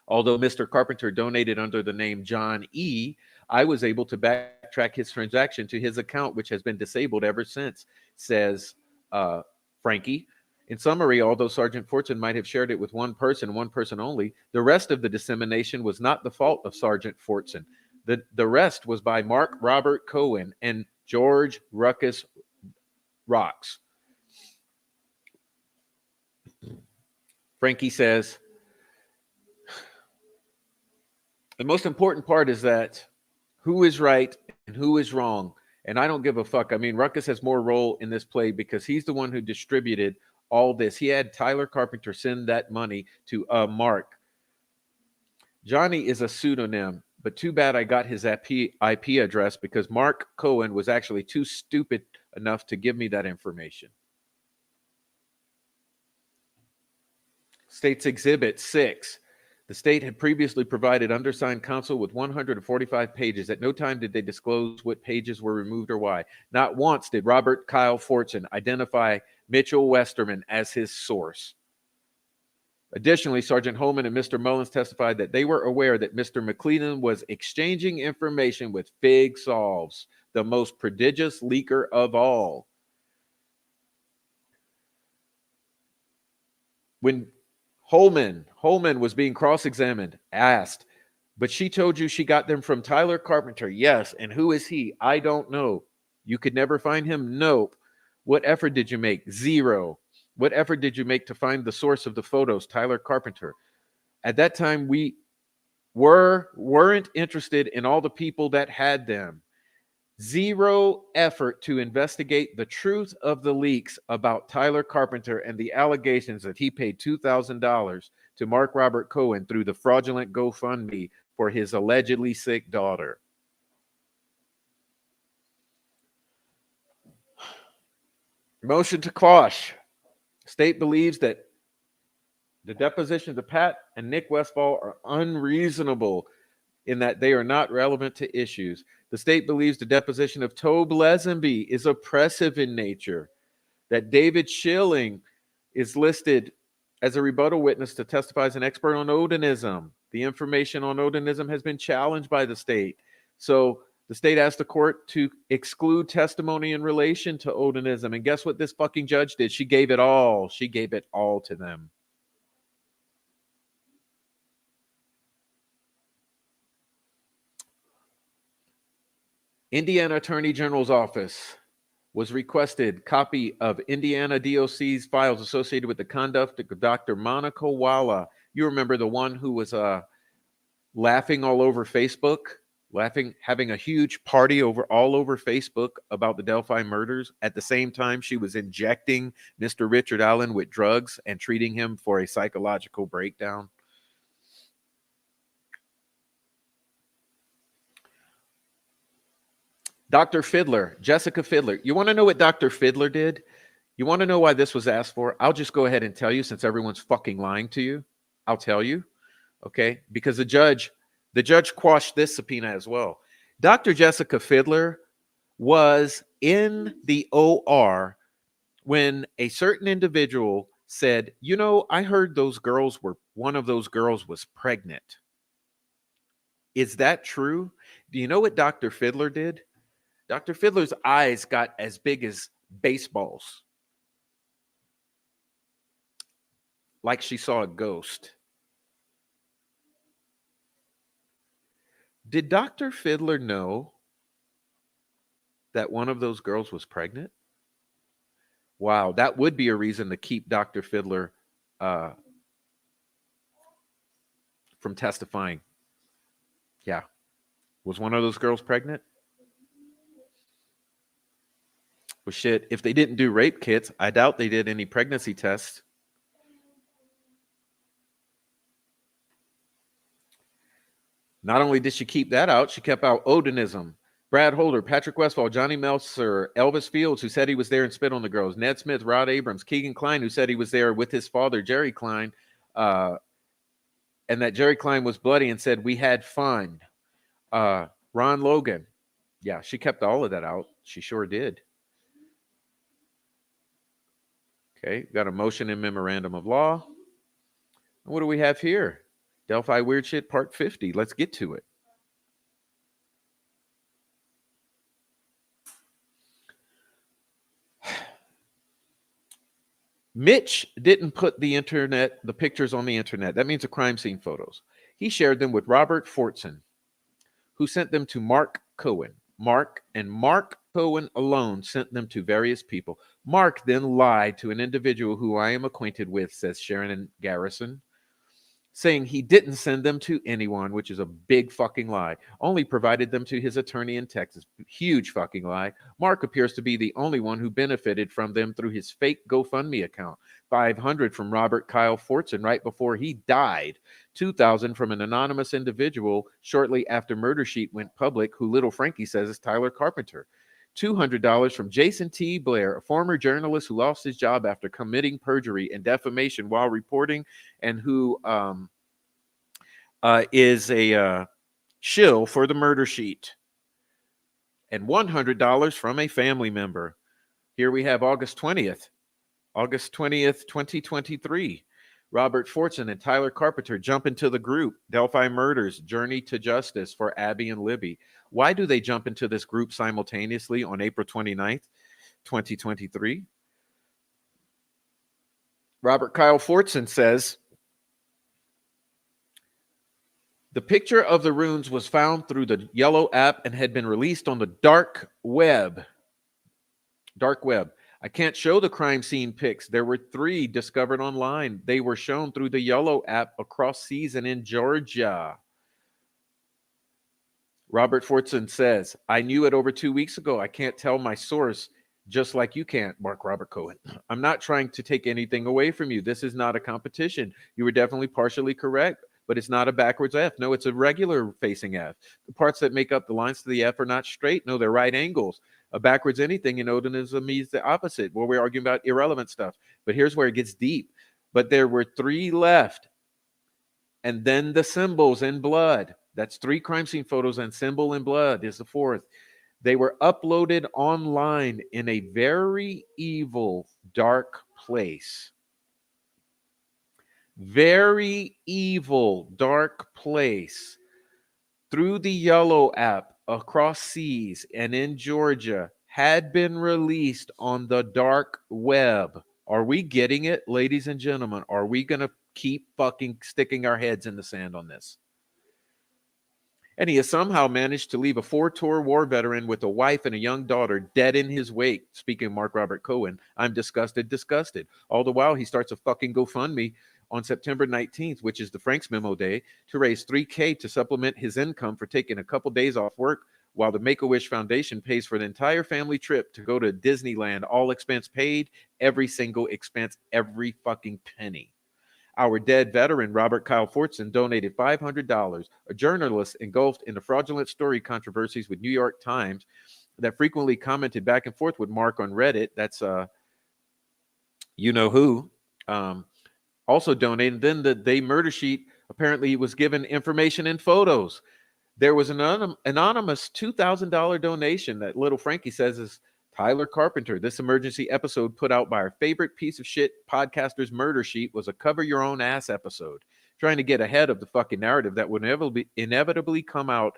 Although Mr. Carpenter donated under the name John E., I was able to backtrack his transaction to his account, which has been disabled ever since, says Frankie. In summary, although Sergeant Fortson might have shared it with one person only, the rest of the dissemination was not the fault of Sergeant Fortson. The rest was by Mark Robert Cohen and George Ruckus Rocks. Frankie says, the most important part is that who is right and who is wrong. And I don't give a fuck. I mean, Ruckus has more role in this play because he's the one who distributed all this. He had Tyler Carpenter send that money to Mark. Johnny is a pseudonym, but too bad I got his IP address because Mark Cohen was actually too stupid enough to give me that information. State's Exhibit 6. The state had previously provided undersigned counsel with 145 pages. At no time did they disclose what pages were removed or why. Not once did Robert Kyle Fortson identify Mitchell Westerman as his source. Additionally, Sergeant Holman and Mr. Mullins testified that they were aware that Mr. McClellan was exchanging information with Fig Solves, the most prodigious leaker of all. When Holman was being cross-examined, asked, but she told you she got them from Tyler Carpenter. Yes, and who is he? I don't know. You could never find him? Nope. What effort did you make? Zero. What effort did you make to find the source of the photos? Tyler Carpenter. At that time, we weren't interested in all the people that had them. Zero effort to investigate the truth of the leaks about Tyler Carpenter and the allegations that he paid $2,000 to Mark Robert Cohen through the fraudulent GoFundMe for his allegedly sick daughter. Motion to quash. State believes that the depositions of Pat and Nick Westfall are unreasonable in that they are not relevant to issues. The state believes the deposition of Tobe Lesenby is oppressive in nature, that David Schilling is listed as a rebuttal witness to testify as an expert on Odinism. The information on Odinism has been challenged by the state. So the state asked the court to exclude testimony in relation to Odinism. And guess what this fucking judge did? She gave it all. She gave it all to them. Indiana Attorney General's Office was requested copy of Indiana DOC's files associated with the conduct of Dr. Monica Walla. You remember the one who was laughing all over Facebook, having a huge party all over Facebook about the Delphi murders. At the same time, she was injecting Mr. Richard Allen with drugs and treating him for a psychological breakdown. Dr. Fiddler, Jessica Fiddler. You want to know what Dr. Fiddler did? You want to know why this was asked for? I'll just go ahead and tell you since everyone's fucking lying to you. I'll tell you, okay? Because the judge quashed this subpoena as well. Dr. Jessica Fiddler was in the OR when a certain individual said, "You know, I heard one of those girls was pregnant. Is that true?" Do you know what Dr. Fiddler did? Dr. Fiddler's eyes got as big as baseballs, like she saw a ghost. Did Dr. Fiddler know that one of those girls was pregnant? Wow, that would be a reason to keep Dr. Fiddler from testifying. Yeah. Was one of those girls pregnant? Well, shit, if they didn't do rape kits, I doubt they did any pregnancy tests. Not only did she keep that out, she kept out Odinism, Brad Holder, Patrick Westphal, Johnny Meltzer, Elvis Fields, who said he was there and spit on the girls, Ned Smith, Rod Abrams, Keegan Kline, who said he was there with his father, Jerry Klein, and that Jerry Klein was bloody and said, "We had fun." Ron Logan. Yeah, she kept all of that out. She sure did. Okay, got a motion and memorandum of law. What do we have here? Delphi Weird Shit Part 50. Let's get to it. Mitch didn't put the pictures on the internet. That means the crime scene photos. He shared them with Robert Fortson, who sent them to Mark Cohen. Mark Cohen alone sent them to various people. Mark then lied to an individual who I am acquainted with, says Sharon Garrison, saying he didn't send them to anyone, which is a big fucking lie. Only provided them to his attorney in Texas. Huge fucking lie. Mark appears to be the only one who benefited from them through his fake GoFundMe account. $500 from Robert Kyle Fortson right before he died. $2,000 from an anonymous individual shortly after Murder Sheet went public, who Little Frankie says is Tyler Carpenter. $200 from Jason T. Blair, a former journalist who lost his job after committing perjury and defamation while reporting, and who is a shill for the Murder Sheet. And $100 from a family member. Here we have August 20th, 2023. Robert Fortson and Tyler Carpenter jump into the group, Delphi Murders, Journey to Justice for Abby and Libby. Why do they jump into this group simultaneously on April 29th, 2023? Robert Kyle Fortson says, the picture of the runes was found through the Yellow app and had been released on the dark web. Dark web. I can't show the crime scene pics. There were 3 discovered online. They were shown through the Yellow app across seas and in Georgia. Robert Fortson says, I knew it over 2 weeks ago. I can't tell my source, just like you can't, Mark Robert Cohen. I'm not trying to take anything away from you. This is not a competition. You were definitely partially correct, but it's not a backwards F. No, it's a regular facing F. The parts that make up the lines to the F are not straight. No, they're right angles. A backwards anything in Odinism means the opposite. Well, we're arguing about irrelevant stuff. But here's where it gets deep. But there were 3 left. And then the symbols in blood. That's 3 crime scene photos, and symbol in blood is the 4th. They were uploaded online in a very evil, dark place. Very evil, dark place. Through the Yellow app, across seas, and in Georgia, had been released on the dark web. Are we getting it, ladies and gentlemen? Are we going to keep fucking sticking our heads in the sand on this? And he has somehow managed to leave a 4-tour war veteran with a wife and a young daughter dead in his wake. Speaking of Mark Robert Cohen, I'm disgusted. All the while, he starts a fucking GoFundMe on September 19th, which is the Frank's Memo Day, to raise $3,000 to supplement his income for taking a couple days off work, while the Make-A-Wish Foundation pays for the entire family trip to go to Disneyland, all expense paid, every single expense, every fucking penny. Our dead veteran, Robert Kyle Fortson, donated $500. A journalist engulfed in the fraudulent story controversies with New York Times that frequently commented back and forth with Mark on Reddit. That's you know who. Um, also donated. Then the They Murder Sheet apparently was given information and photos. There was an anonymous $2,000 donation that little Frankie says is Tyler Carpenter. This emergency episode put out by our favorite piece of shit podcaster's Murder Sheet was a cover your own ass episode, trying to get ahead of the fucking narrative that would inevitably come out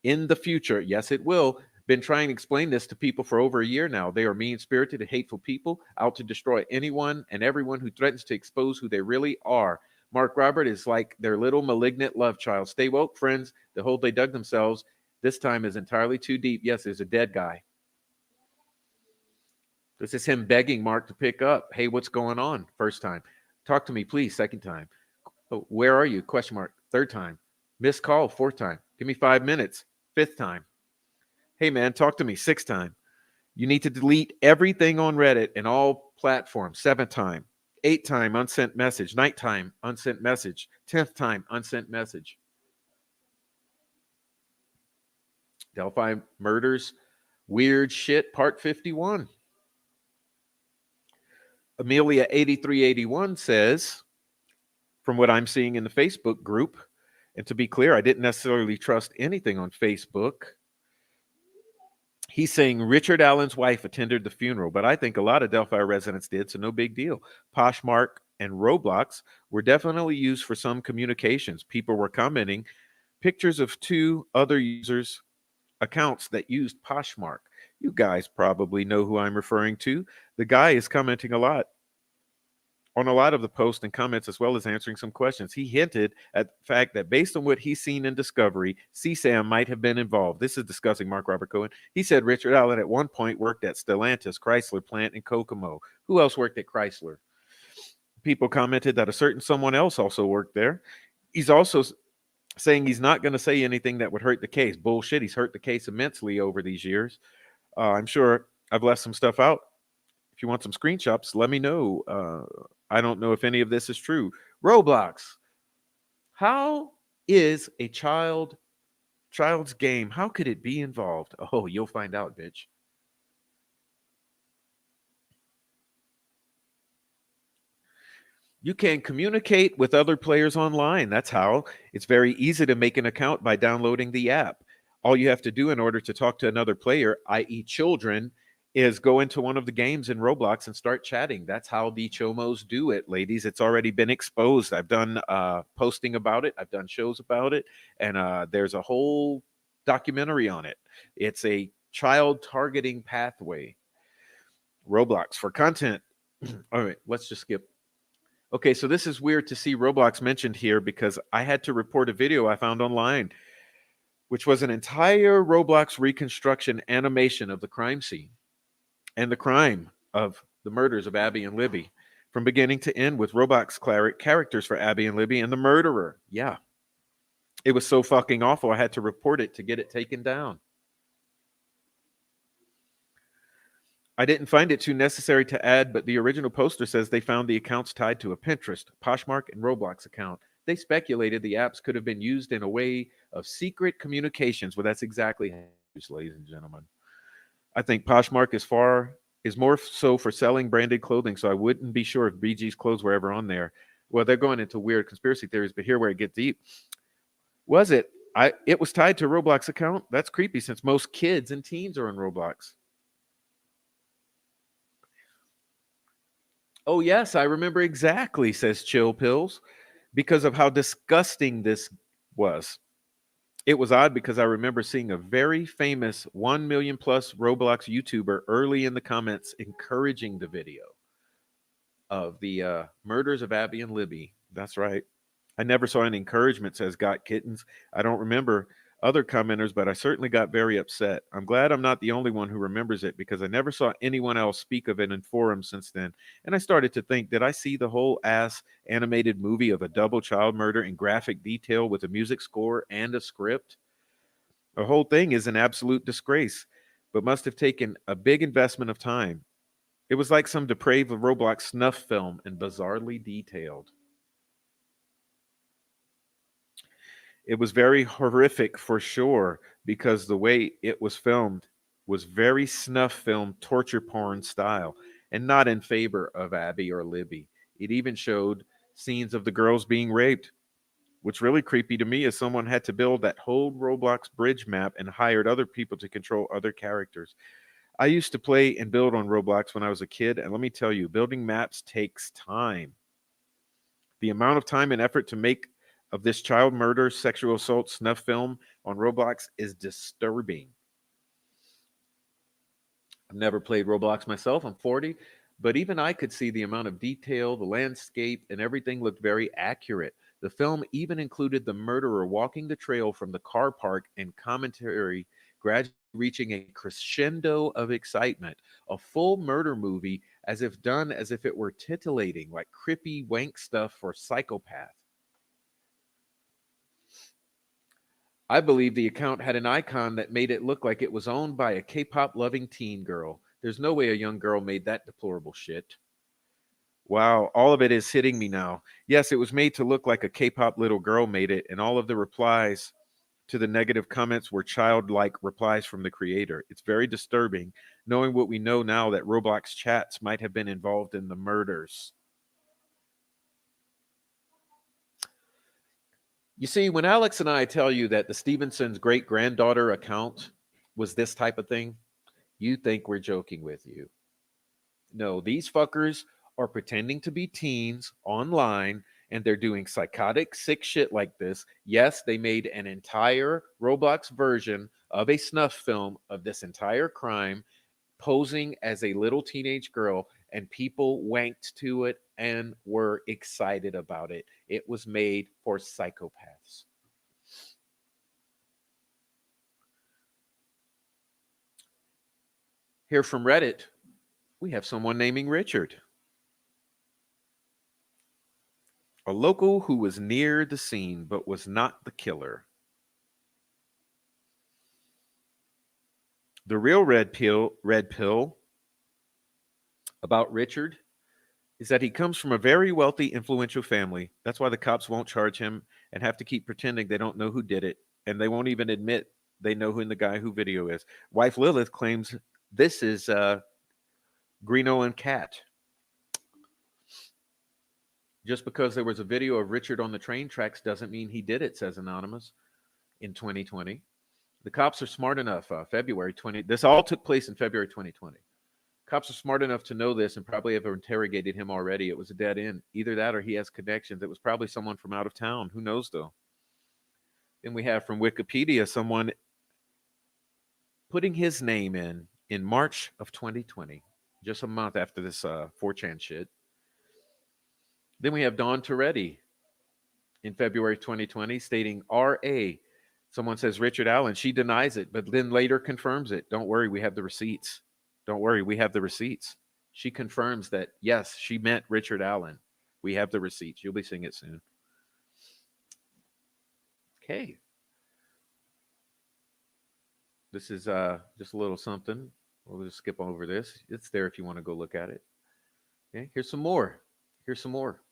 in the future. Yes, it will. Been trying to explain this to people for over a year now. They are mean spirited and hateful people out to destroy anyone and everyone who threatens to expose who they really are. Mark Robert is like their little malignant love child. Stay woke, friends. The hole they dug themselves this time is entirely too deep. Yes, there's a dead guy. This is him begging Mark to pick up. Hey, what's going on? First time. Talk to me, please. Second time. Oh, where are you? Question mark. Third time. Missed call. Fourth time. Give me 5 minutes. Fifth time. Hey, man, talk to me. Sixth time. You need to delete everything on Reddit and all platforms. Seventh time. Eighth time, unsent message. Ninth time, unsent message. 10th time, unsent message. Delphi Murders Weird Shit, Part 51. Amelia8381 says, from what I'm seeing in the Facebook group, and to be clear, I didn't necessarily trust anything on Facebook. He's saying Richard Allen's wife attended the funeral, but I think a lot of Delphi residents did, so no big deal. Poshmark and Roblox were definitely used for some communications. People were commenting pictures of two other users' accounts that used Poshmark. You guys probably know who I'm referring to. The guy is commenting a lot on a lot of the posts and comments, as well as answering some questions. He hinted at the fact that based on what he's seen in Discovery, CSAM might have been involved. This is discussing Mark Robert Cohen. He said Richard Allen at one point worked at Stellantis Chrysler plant in Kokomo. Who else worked at Chrysler? People commented that a certain someone else also worked there. He's also saying he's not going to say anything that would hurt the case. Bullshit. He's hurt the case immensely over these years. I'm sure I've left some stuff out. If you want some screenshots, let me know. I don't know if any of this is true. Roblox. How is a child's game? How could it be involved? Oh, you'll find out, bitch. You can communicate with other players online. That's how. It's very easy to make an account by downloading the app. All you have to do in order to talk to another player, i.e. children, is go into one of the games in Roblox and start chatting. That's how the chomos do it, ladies. It's already been exposed. I've done posting about it. I've done shows about it. And there's a whole documentary on it. It's a child targeting pathway. Roblox for content. All right, let's just skip. Okay, so this is weird to see Roblox mentioned here because I had to report a video I found online, which was an entire Roblox reconstruction animation of the crime scene and the crime of the murders of Abby and Libby from beginning to end with Roblox characters for Abby and Libby and the murderer. Yeah. It was so fucking awful. I had to report it to get it taken down. I didn't find it too necessary to add, but the original poster says they found the accounts tied to a Pinterest, Poshmark, and Roblox account. They speculated the apps could have been used in a way of secret communications. Well, that's exactly how it's used, ladies and gentlemen. I think Poshmark is more so for selling branded clothing, so I wouldn't be sure if BG's clothes were ever on there. Well, they're going into weird conspiracy theories, but here where it gets deep. Was it? It was tied to a Roblox account? That's creepy since most kids and teens are on Roblox. Oh, yes, I remember exactly, says Chill Pills, because of how disgusting this was. It was odd because I remember seeing a very famous 1 million plus Roblox YouTuber early in the comments encouraging the video of the murders of Abby and Libby. That's right. I never saw any encouragement, says Got Kittens. I don't remember other commenters, but I certainly got very upset. I'm glad I'm not the only one who remembers it because I never saw anyone else speak of it in forums since then. And I started to think, did I see the whole ass animated movie of a double child murder in graphic detail with a music score and a script? The whole thing is an absolute disgrace, but must have taken a big investment of time. It was like some depraved Roblox snuff film and bizarrely detailed. It was very horrific for sure because the way it was filmed was very snuff film torture porn style and not in favor of Abby or Libby. It even showed scenes of the girls being raped. What's really creepy to me is someone had to build that whole Roblox bridge map and hired other people to control other characters. I used to play and build on Roblox when I was a kid, and let me tell you, building maps takes time. The amount of time and effort to make of this child murder, sexual assault snuff film on Roblox is disturbing. I've never played Roblox myself. I'm 40, but even I could see the amount of detail, the landscape, and everything looked very accurate. The film even included the murderer walking the trail from the car park and commentary gradually reaching a crescendo of excitement. A full murder movie as if done as if it were titillating, like creepy wank stuff for psychopaths. I believe the account had an icon that made it look like it was owned by a K-pop loving teen girl. There's no way a young girl made that deplorable shit. Wow, all of it is hitting me now. Yes, it was made to look like a K-pop little girl made it, and all of the replies to the negative comments were childlike replies from the creator. It's very disturbing knowing what we know now that Roblox chats might have been involved in the murders. You see, when Alex and I tell you that the Stevenson's great granddaughter account was this type of thing, you think we're joking with you. No, these fuckers are pretending to be teens online and they're doing psychotic, sick shit like this. Yes, they made an entire Roblox version of a snuff film of this entire crime, posing as a little teenage girl, and people wanked to it and were excited about it. It was made for psychopaths. Here from Reddit, we have someone naming Richard, a local who was near the scene but was not the killer. The real red pill about Richard is that he comes from a very wealthy, influential family. That's why the cops won't charge him and have to keep pretending they don't know who did it. And they won't even admit they know who the guy who video is. Wife Lilith claims this is Greeno and Cat. Just because there was a video of Richard on the train tracks doesn't mean he did it, says Anonymous in 2020. The cops are smart enough, February 20, this all took place in February 2020. Cops are smart enough to know this and probably have interrogated him already. It was a dead end. Either that or he has connections. It was probably someone from out of town. Who knows, though? Then we have from Wikipedia someone putting his name in March of 2020, just a month after this 4chan shit. Then we have Dawn Toretti in February 2020 stating R.A. Someone says Richard Allen. She denies it, but then later confirms it. Don't worry, we have the receipts. Don't worry, we have the receipts. She confirms that, yes, she meant Richard Allen. We have the receipts. You'll be seeing it soon. Okay. This is just a little something. We'll just skip over this. It's there if you want to go look at it. Okay, here's some more. Here's some more.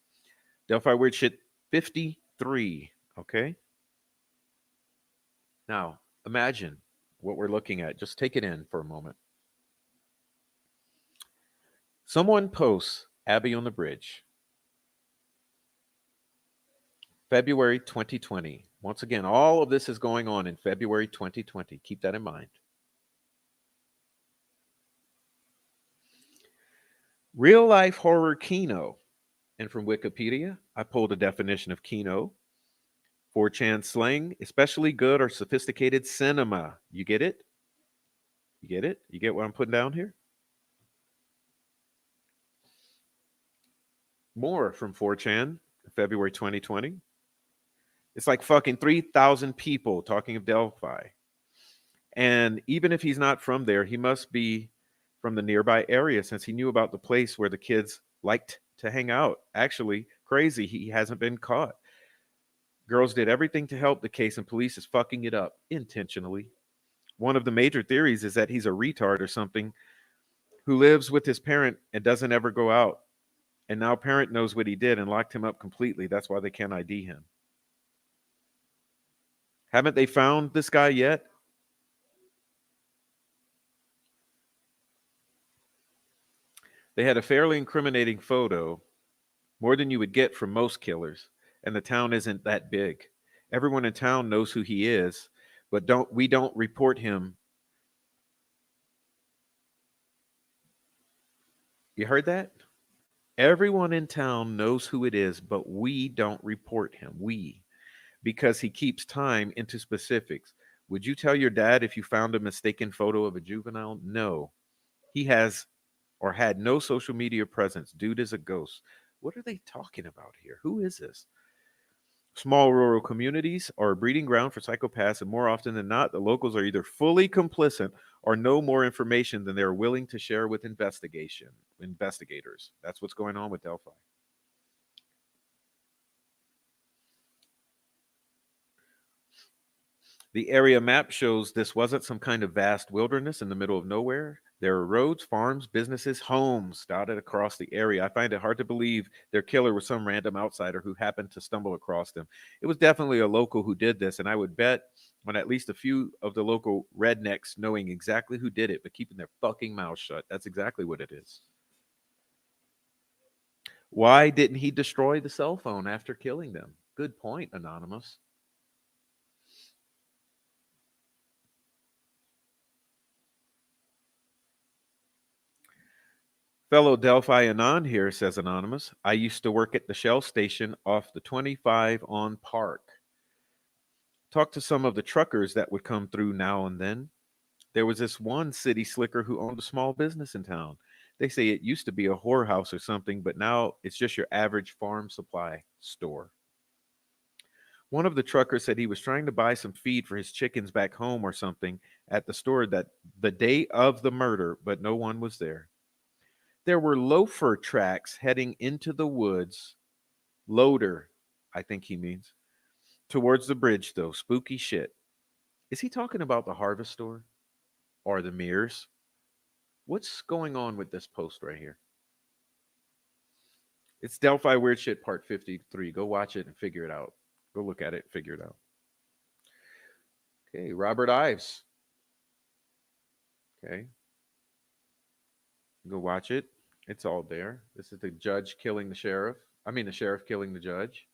Delphi Weird Shit 53. Okay. Now, imagine what we're looking at. Just take it in for a moment. Someone posts Abby on the bridge. February 2020. Once again, all of this is going on in February 2020. Keep that in mind. Real life horror kino. And from Wikipedia, I pulled a definition of kino. 4chan slang, especially good or sophisticated cinema. You get it? You get it? You get what I'm putting down here? More from 4chan, February 2020. It's like fucking 3,000 people talking of Delphi. And even if he's not from there, he must be from the nearby area since he knew about the place where the kids liked to hang out. Actually, crazy, he hasn't been caught. Girls did everything to help the case and police is fucking it up intentionally. One of the major theories is that he's a retard or something who lives with his parent and doesn't ever go out. And now parent knows what he did and locked him up completely. That's why they can't ID him. Haven't they found this guy yet? They had a fairly incriminating photo, more than you would get from most killers, and the town isn't that big. Everyone in town knows who he is, but don't report him. You heard that? Everyone in town knows who it is, but we don't report him. Because he keeps time into specifics. Would you tell your dad if you found a mistaken photo of a juvenile? No. He has or had no social media presence. Dude is a ghost. What are they talking about here? Who is this? Small rural communities are a breeding ground for psychopaths, and more often than not, the locals are either fully complicit or know more information than they're willing to share with investigators. That's what's going on with Delphi. The area map shows this wasn't some kind of vast wilderness in the middle of nowhere. There are roads, farms, businesses, homes dotted across the area. I find it hard to believe their killer was some random outsider who happened to stumble across them. It was definitely a local who did this, and I would bet on at least a few of the local rednecks knowing exactly who did it, but keeping their fucking mouth shut. That's exactly what it is. Why didn't he destroy the cell phone after killing them? Good point, Anonymous. Fellow Delphi Anon here, says Anonymous. I used to work at the Shell station off the 25 on Park. Talked to some of the truckers that would come through now and then. There was this one city slicker who owned a small business in town. They say it used to be a whorehouse or something, but now it's just your average farm supply store. One of the truckers said he was trying to buy some feed for his chickens back home or something at the store that the day of the murder, but no one was there. There were loafer tracks heading into the woods. Loader, I think he means. Towards the bridge, though. Spooky shit. Is he talking about the harvest store or the mirrors? What's going on with this post right here? It's Delphi Weird Shit Part 53. Go watch it and figure it out. Go look at it, figure it out. Okay, Robert Ives. Okay, go watch it. It's all there. This is the judge killing the sheriff. I mean, the sheriff killing the judge.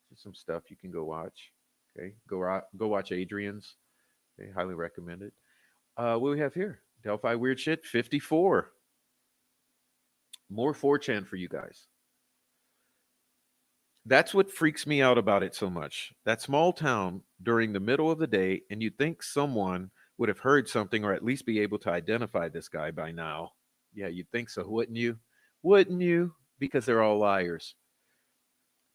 Just some stuff you can go watch. Okay, go watch Adrian's. Okay, highly recommend it. What do we have here? Delphi Weird Shit 54. More 4chan for you guys. That's what freaks me out about it so much. That small town during the middle of the day, and you'd think someone would have heard something or at least be able to identify this guy by now. Yeah, you'd think so, wouldn't you? Wouldn't you? Because they're all liars.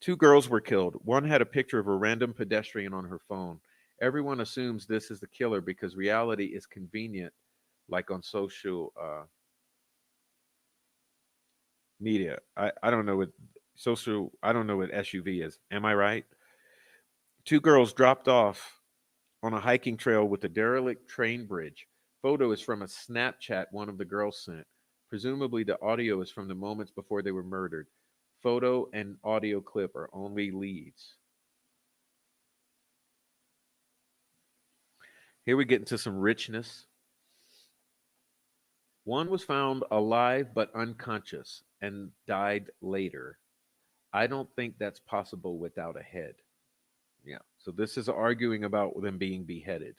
Two girls were killed. One had a picture of a random pedestrian on her phone. Everyone assumes this is the killer because reality is convenient, like on social media. I don't know what I don't know what SUV is. Am I right? Two girls dropped off on a hiking trail with a derelict train bridge. Photo is from a Snapchat one of the girls sent. Presumably, the audio is from the moments before they were murdered. Photo and audio clip are only leads. Here we get into some richness. One was found alive but unconscious and died later. I don't think that's possible without a head. Yeah. So this is arguing about them being beheaded.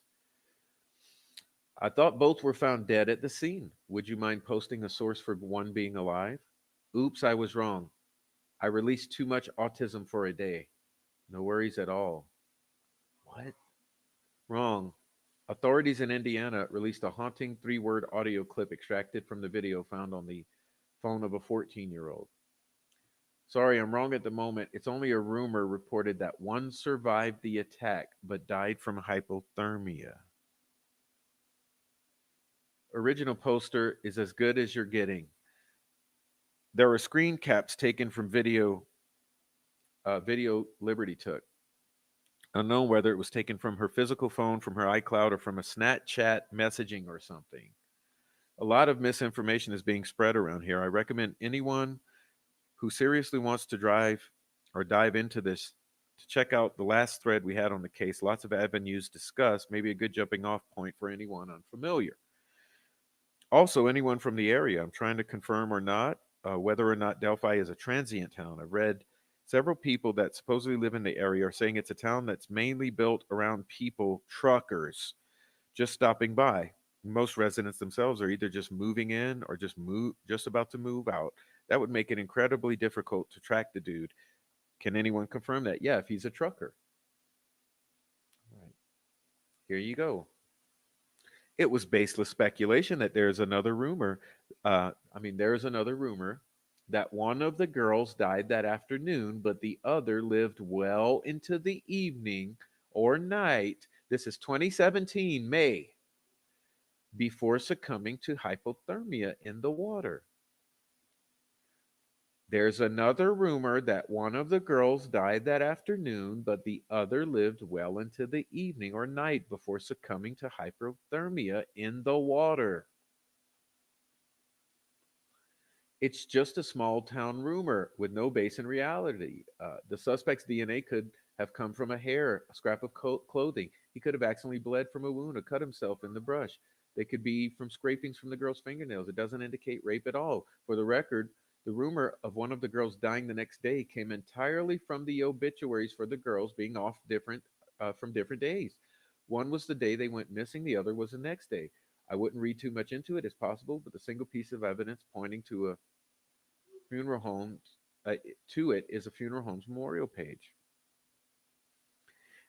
I thought both were found dead at the scene. Would you mind posting a source for one being alive? Oops, I was wrong. I released too much autism for a day. No worries at all. What? Wrong. Authorities in Indiana released a haunting 3 word audio clip extracted from the video found on the phone of a 14-year-old. Sorry, I'm wrong at the moment. It's only a rumor reported that one survived the attack but died from hypothermia. Original poster is as good as you're getting. There are screen caps taken from video Liberty took. Unknown whether it was taken from her physical phone, from her iCloud, or from a Snapchat messaging or something. A lot of misinformation is being spread around here. I recommend anyone who seriously wants to drive or dive into this to check out the last thread we had on the case. Lots of avenues discussed, maybe a good jumping off point for anyone unfamiliar. Also, anyone from the area, I'm trying to confirm or not whether or not Delphi is a transient town. I've read several people that supposedly live in the area are saying it's a town that's mainly built around people, truckers, just stopping by. Most residents themselves are either just moving in or just about to move out. That would make it incredibly difficult to track the dude. Can anyone confirm that? Yeah, if he's a trucker. All right. Here you go. It was baseless speculation that there's another rumor. There's another rumor that one of the girls died that afternoon, but the other lived well into the evening or night. This is 2017, May, before succumbing to hypothermia in the water. There's another rumor that one of the girls died that afternoon, but the other lived well into the evening or night before succumbing to hypothermia in the water. It's just a small town rumor with no base in reality. The suspect's DNA could have come from a hair, a scrap of clothing. He could have accidentally bled from a wound or cut himself in the brush. They could be from scrapings from the girl's fingernails. It doesn't indicate rape at all. For the record, the rumor of one of the girls dying the next day came entirely from the obituaries for the girls being off from different days. One was the day they went missing, the other was the next day. I wouldn't read too much into it as possible, but the single piece of evidence pointing to a funeral home to it is a funeral home's memorial page.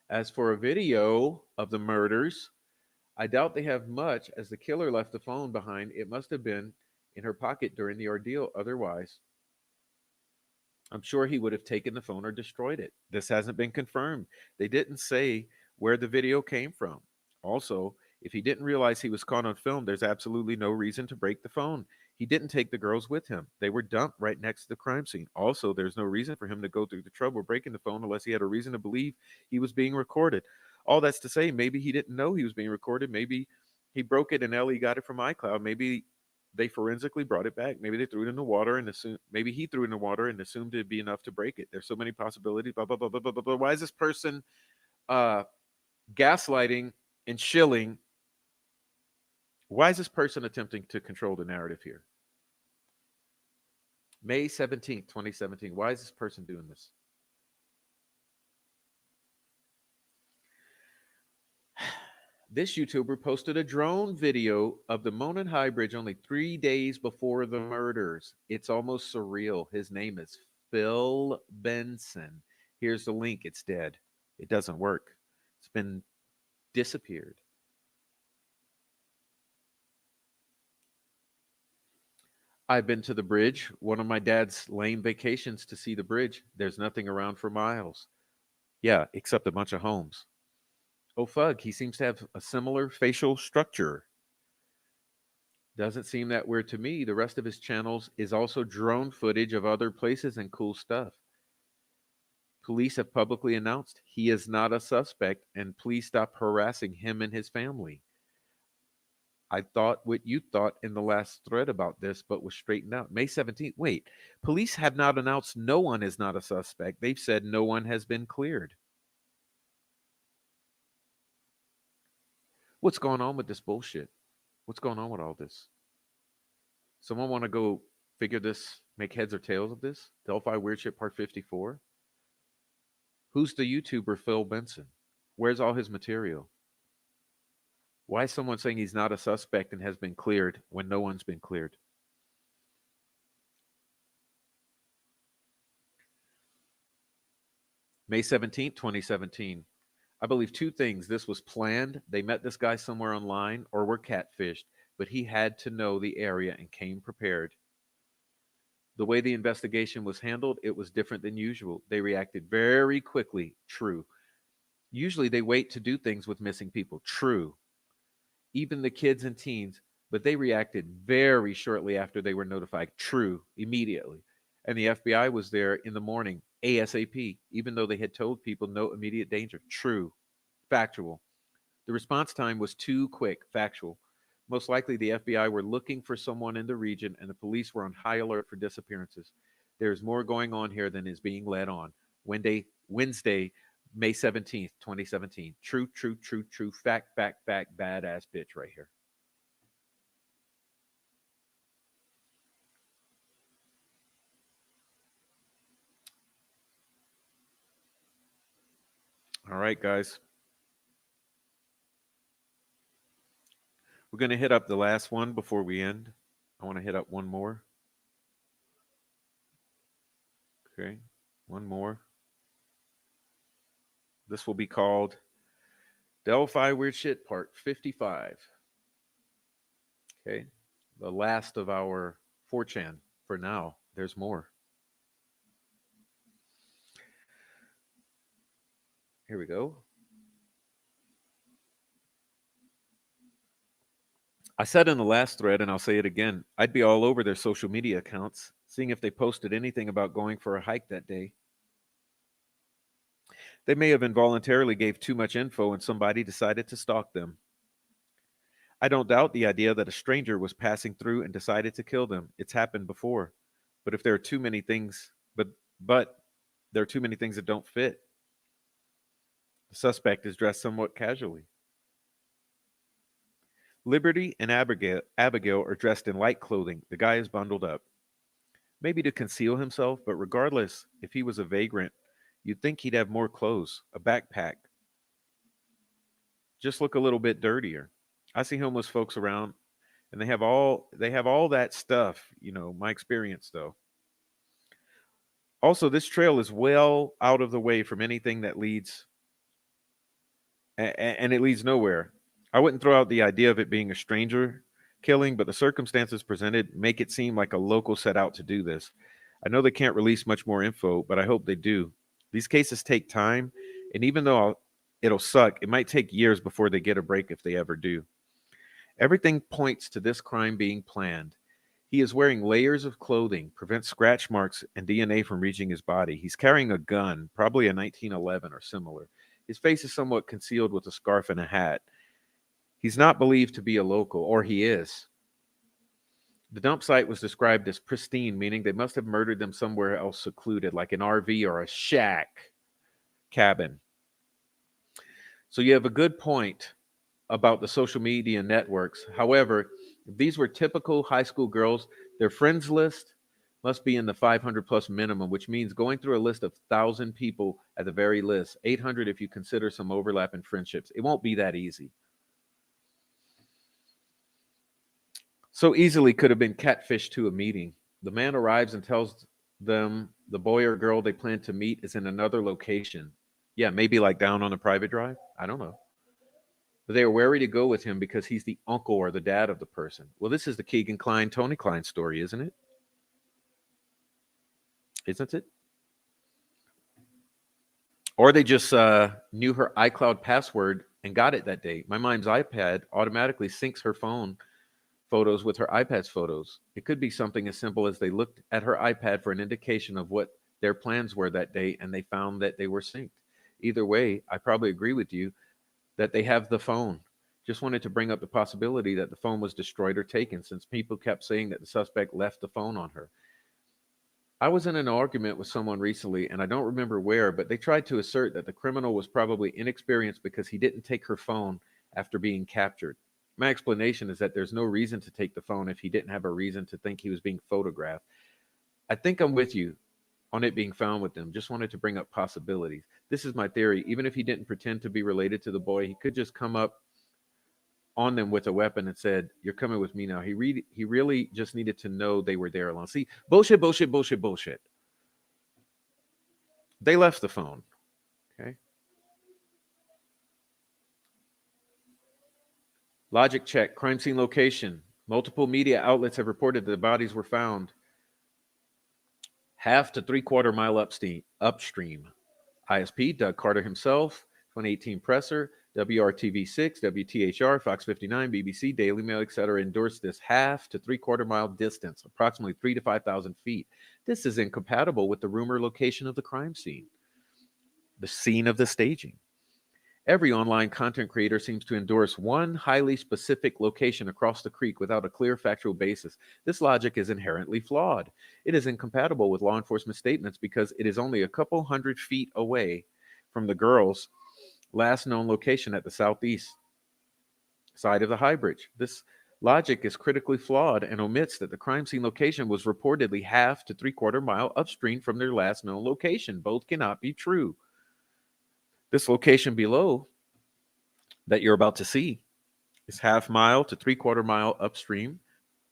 As for a video of the murders, I doubt they have much, as the killer left the phone behind. It must have been in her pocket during the ordeal. Otherwise, I'm sure he would have taken the phone or destroyed it. This hasn't been confirmed. They didn't say where the video came from. Also, if he didn't realize he was caught on film, there's absolutely no reason to break the phone. He didn't take the girls with him. They were dumped right next to the crime scene. Also, there's no reason for him to go through the trouble of breaking the phone unless he had a reason to believe he was being recorded. All that's to say, maybe he didn't know he was being recorded. Maybe he broke it and Ellie got it from iCloud. Maybe they forensically brought it back. Maybe they threw it in the water and assumed. Maybe he threw it in the water and assumed it'd be enough to break it. There's so many possibilities. Blah blah blah blah blah blah. Why is this person uh, gaslighting and shilling? Why is this person attempting to control the narrative here? May 17th, 2017. Why is this person doing this? This YouTuber posted a drone video of the Monon High Bridge only 3 days before the murders. It's almost surreal. His name is Phil Benson. Here's the link. It's dead. It doesn't work. It's been disappeared. I've been to the bridge, one of my dad's lame vacations to see the bridge. There's nothing around for miles. Yeah, except a bunch of homes. Oh, fug, he seems to have a similar facial structure. Doesn't seem that weird to me. The rest of his channels is also drone footage of other places and cool stuff. Police have publicly announced he is not a suspect, and please stop harassing him and his family. I thought what you thought in the last thread about this, but was straightened out. May 17th. Wait, police have not announced no one is not a suspect. They've said no one has been cleared. What's going on with this bullshit? What's going on with all this? Someone want to go figure this, make heads or tails of this? Delphi Weird Shit Part 54? Who's the YouTuber Phil Benson? Where's all his material? Why is someone saying he's not a suspect and has been cleared when no one's been cleared? May 17th, 2017. I believe two things. This was planned. They met this guy somewhere online or were catfished, but he had to know the area and came prepared. The way the investigation was handled, it was different than usual. They reacted very quickly. True. Usually they wait to do things with missing people. True. Even the kids and teens, but they reacted very shortly after they were notified. True. Immediately. And the FBI was there in the morning, ASAP, even though they had told people no immediate danger. True. Factual. The response time was too quick. Factual. Most likely the FBI were looking for someone in the region and the police were on high alert for disappearances. There's more going on here than is being led on. When they Wednesday, May 17th, 2017. True, true, true, true. Fact, fact, fact. Badass bitch right here. All right, guys. We're going to hit up the last one before we end. I want to hit up one more. Okay, one more. This will be called Delphi Weird Shit Part 55. Okay, the last of our 4chan for now. There's more. Here we go. I said in the last thread, and I'll say it again, I'd be all over their social media accounts, seeing if they posted anything about going for a hike that day. They may have involuntarily gave too much info and somebody decided to stalk them. I don't doubt the idea that a stranger was passing through and decided to kill them. It's happened before. But if there are too many things, but there are too many things that don't fit. The suspect is dressed somewhat casually. Liberty and Abigail are dressed in light clothing. The guy is bundled up. Maybe to conceal himself, but regardless, if he was a vagrant, you'd think he'd have more clothes, a backpack. Just look a little bit dirtier. I see homeless folks around and they have all that stuff, my experience though. Also, this trail is well out of the way from anything that leads and it leads nowhere. I wouldn't throw out the idea of it being a stranger killing, but the circumstances presented make it seem like a local set out to do this. I know they can't release much more info, but I hope they do. These cases take time, and even though it'll suck, it might take years before they get a break if they ever do. Everything points to this crime being planned. He is wearing layers of clothing, prevent scratch marks and DNA from reaching his body. He's carrying a gun, probably a 1911 or similar. His face is somewhat concealed with a scarf and a hat. He's not believed to be a local, or he is. The dump site was described as pristine, meaning they must have murdered them somewhere else secluded, like an RV or a shack cabin. So you have a good point about the social media networks. However, if these were typical high school girls, their friends list must be in the 500 plus minimum, which means going through a list of 1,000 people at the very least, 800 if you consider some overlap in friendships. It won't be that easy. So easily could have been catfished to a meeting. The man arrives and tells them the boy or girl they plan to meet is in another location. Yeah, maybe like down on the private drive. I don't know. But they are wary to go with him because he's the uncle or the dad of the person. Well, this is the Keegan Kline, Tony Klein story, isn't it? Isn't it? Or they just knew her iCloud password and got it that day. My mom's iPad automatically syncs her phone photos with her iPad's photos. It could be something as simple as they looked at her iPad for an indication of what their plans were that day and they found that they were synced. Either way, I probably agree with you that they have the phone. Just wanted to bring up the possibility that the phone was destroyed or taken, since people kept saying that the suspect left the phone on her. I was in an argument with someone recently, and I don't remember where, but they tried to assert that the criminal was probably inexperienced because he didn't take her phone after being captured. My explanation is that there's no reason to take the phone if he didn't have a reason to think he was being photographed. I think I'm with you on it being found with them. Just wanted to bring up possibilities. This is my theory. Even if he didn't pretend to be related to the boy, he could just come up on them with a weapon and said, "You're coming with me now." He really just needed to know they were there alone. See, bullshit, bullshit, bullshit, bullshit. They left the phone. Okay. Logic check. Crime scene location. Multiple media outlets have reported that the bodies were found half to 3/4 mile upstream. ISP, Doug Carter himself, 2018 presser, WRTV6, WTHR, Fox 59, BBC, Daily Mail, etc. endorsed this half to 3/4 mile distance, approximately 3,000 to 5,000 feet. This is incompatible with the rumor location of the crime scene, the scene of the staging. Every online content creator seems to endorse one highly specific location across the creek without a clear factual basis. This logic is inherently flawed. It is incompatible with law enforcement statements because it is only a couple hundred feet away from the girl's last known location at the southeast side of the high bridge. This logic is critically flawed and omits that the crime scene location was reportedly half to three-quarter mile upstream from their last known location. Both cannot be true. This location below that you're about to see is half mile to three-quarter mile upstream,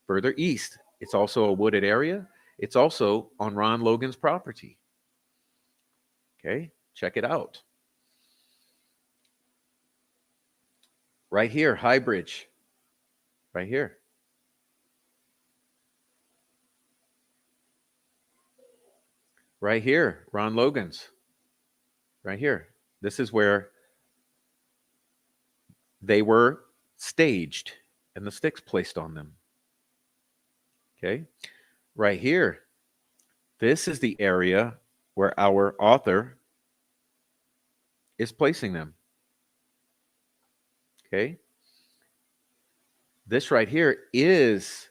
further east. It's also a wooded area. It's also on Ron Logan's property. Okay, check it out. Right here, High Bridge. Right here. Right here, Ron Logan's. Right here. This is where they were staged and the sticks placed on them. Okay. Right here. This is the area where our author is placing them. Okay. This right here is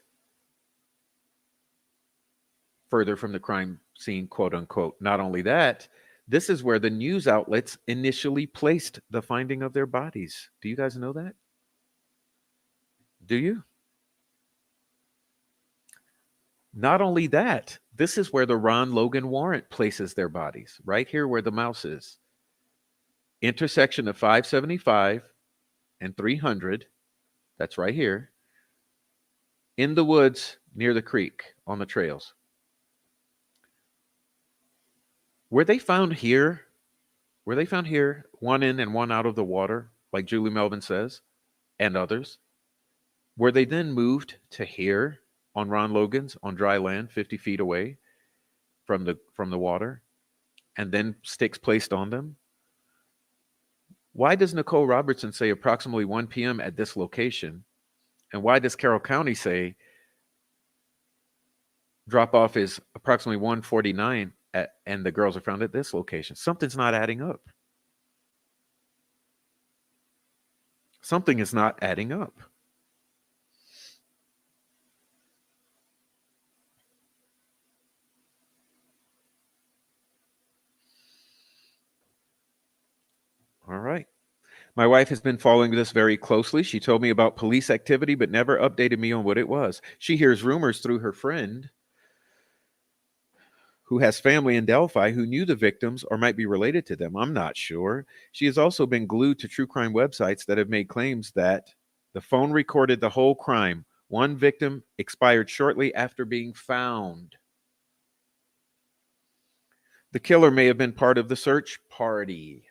further from the crime scene, quote unquote. Not only that, this is where the news outlets initially placed the finding of their bodies. Do you guys know that? Do you? Not only that, this is where the Ron Logan warrant places their bodies, right here where the mouse is. Intersection of 575 and 300, that's right here, in the woods near the creek on the trails. Were they found here? Were they found here, one in and one out of the water, like Julie Melvin says, and others? Were they then moved to here on Ron Logan's on dry land, 50 feet away from the water, and then sticks placed on them? Why does Nicole Robertson say approximately 1 p.m. at this location? And why does Carroll County say drop off is approximately 1:49 and the girls are found at this location? Something's not adding up. Something is not adding up. All right. My wife has been following this very closely. She told me about police activity, but never updated me on what it was. She hears rumors through her friend who has family in Delphi who knew the victims or might be related to them. I'm not sure. She has also been glued to true crime websites that have made claims that the phone recorded the whole crime. One victim expired shortly after being found. The killer may have been part of the search party.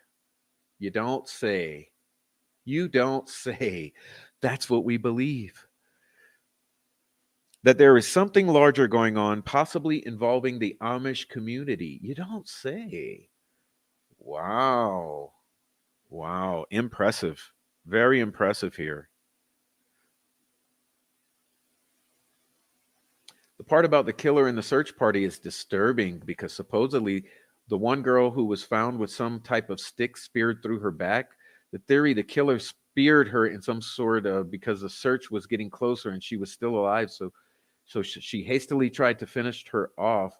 You don't say. You don't say. That's what we believe. That there is something larger going on, possibly involving the Amish community. You don't say. Wow. Wow. Impressive. Very impressive here. The part about the killer in the search party is disturbing because supposedly the one girl who was found with some type of stick speared through her back, the theory the killer speared her in some sort of because the search was getting closer and she was still alive. So she hastily tried to finish her off.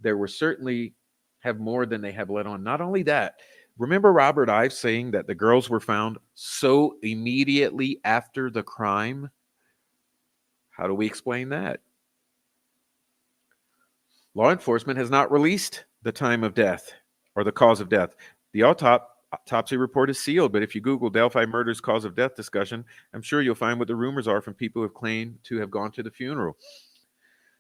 There were certainly have more than they have let on. Not only that, remember Robert Ives saying that the girls were found so immediately after the crime? How do we explain that? Law enforcement has not released the time of death or the cause of death. The autopsy report is sealed, but if you Google Delphi murders cause of death discussion, I'm sure you'll find what the rumors are from people who have claimed to have gone to the funeral.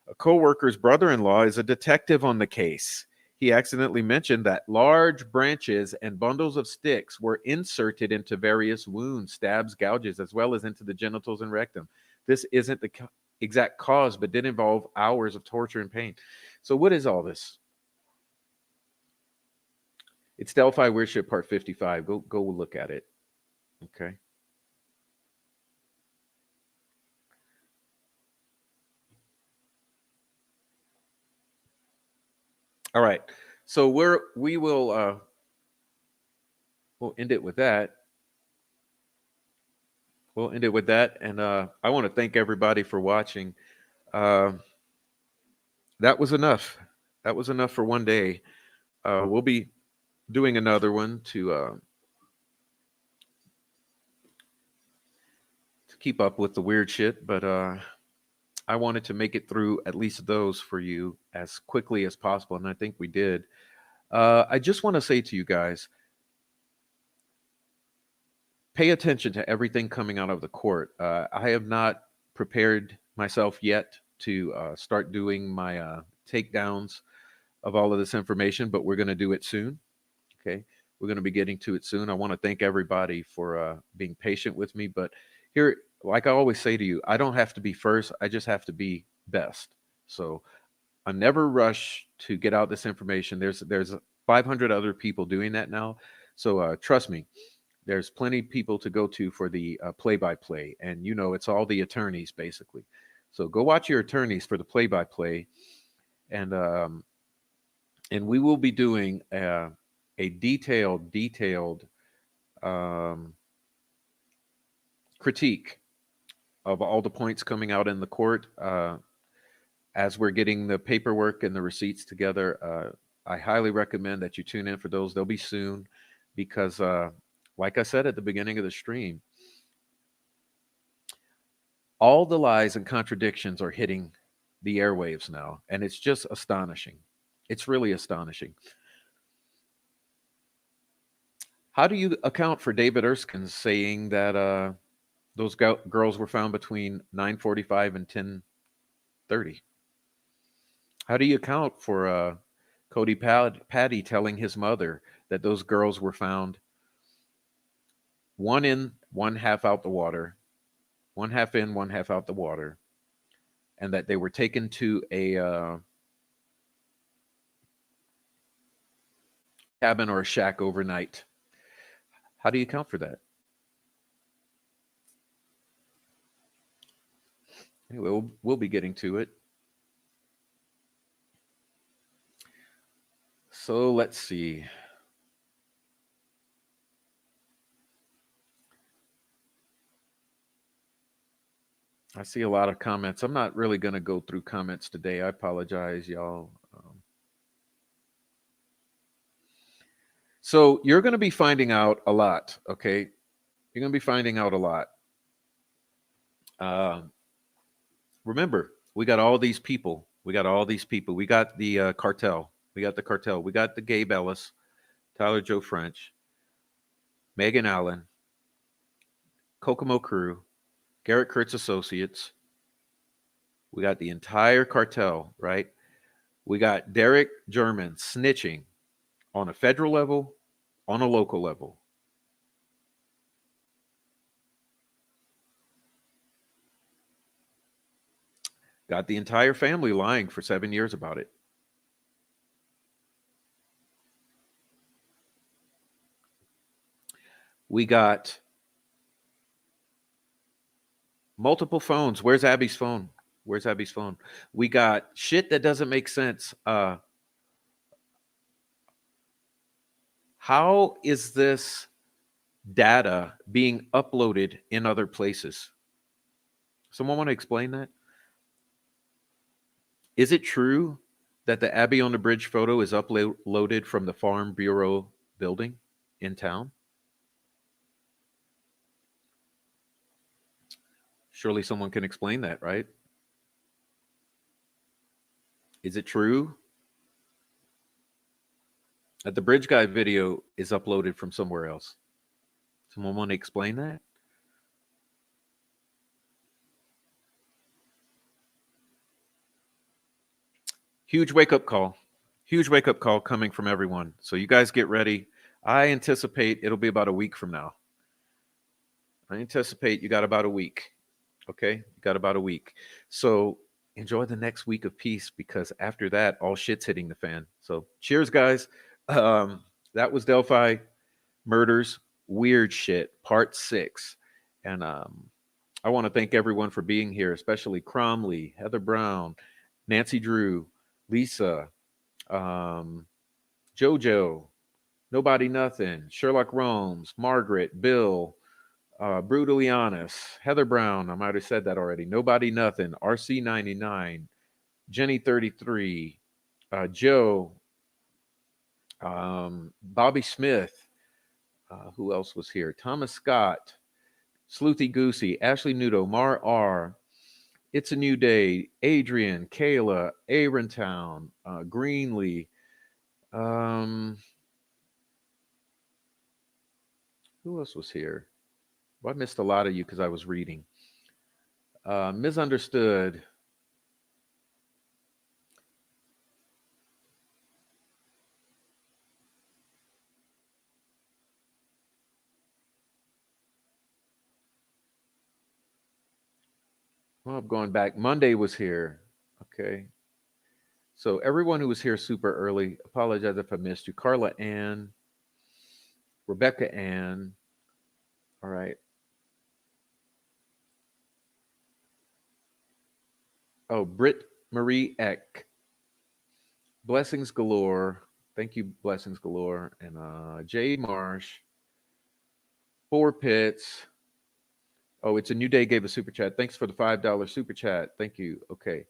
A co-worker's brother-in-law is a detective on the case. He accidentally mentioned that large branches and bundles of sticks were inserted into various wounds, stabs, gouges, as well as into the genitals and rectum. This isn't the exact cause, but did involve hours of torture and pain. So what is all this? It's Delphi Worship Part 55. Go look at it. Okay. All right. So we'll end it with that. we'll end it with that. And I want to thank everybody for watching. Uh, that was enough. That was enough for one day. We'll be doing another one to keep up with the weird shit, but I wanted to make it through at least those for you as quickly as possible, and I think we did. I just want to say to you guys, pay attention to everything coming out of the court. I have not prepared myself yet to start doing my takedowns of all of this information, but we're going to do it soon. Okay. We're going to be getting to it soon. I want to thank everybody for being patient with me. But here, like I always say to you, I don't have to be first. I just have to be best. So I never rush to get out this information. There's 500 other people doing that now. So trust me, there's plenty of people to go to for the play-by-play. And, it's all the attorneys, basically. So go watch your attorneys for the play-by-play. And we will be doing a detailed critique of all the points coming out in the court as we're getting the paperwork and the receipts together. I highly recommend that you tune in for those. They'll be soon because, like I said at the beginning of the stream, all the lies and contradictions are hitting the airwaves now, and it's just astonishing. It's really astonishing. How do you account for David Erskine saying that those girls were found between 9:45 and 10:30? How do you account for Cody Patty telling his mother that those girls were found one in, one half out the water, one half in, one half out the water, and that they were taken to a cabin or a shack overnight? How do you account for that? Anyway, we'll be getting to it. So let's see. I see a lot of comments. I'm not really going to go through comments today. I apologize, y'all. So you're going to be finding out a lot, okay? You're going to be finding out a lot. Remember, we got all these people. We got the cartel. We got the cartel. We got the Gabe Ellis, Tyler Joe French, Megan Allen, Kokomo Crew, Garrett Kurtz Associates. We got the entire cartel, right? We got Derek German snitching on a federal level, on a local level. Got the entire family lying for 7 years about it. We got multiple phones. Where's Abby's phone? Where's Abby's phone? We got shit that doesn't make sense. How is this data being uploaded in other places? Someone want to explain that? Is it true that the Abbey on the Bridge photo is uploaded from the Farm Bureau building in town? Surely someone can explain that, right? Is it true that the Bridge Guy video is uploaded from somewhere else? Someone want to explain that? Huge wake-up call. Huge wake-up call coming from everyone. So you guys get ready. I anticipate it'll be about a week from now. I anticipate you got about a week. Okay? You got about a week. So enjoy the next week of peace because after that, all shit's hitting the fan. So cheers, guys. That was Delphi Murders Weird Shit, Part 6. And I want to thank everyone for being here, especially Cromley, Heather Brown, Nancy Drew, Lisa, JoJo, Nobody Nothing, Sherlock Holmes, Margaret, Bill, Brutally honest. Heather Brown. I might have said that already. Nobody nothing. RC99. Jenny 33. Joe. Bobby Smith. Who else was here? Thomas Scott. Sleuthy Goosey. Ashley Nudo. Mar R. It's a New Day. Adrian. Kayla. Aarontown. Greenlee. Um, who else was here? Well, I missed a lot of you because I was reading. Misunderstood. Well, I'm going back. Monday was here. Okay. So everyone who was here super early, apologize if I missed you. Carla Ann, Rebecca Ann. All right. Oh, Britt Marie Eck. Blessings galore. Thank you, Blessings galore. And Jay Marsh. Four Pits. Oh, it's a New Day gave a super chat. Thanks for the $5 super chat. Thank you. Okay.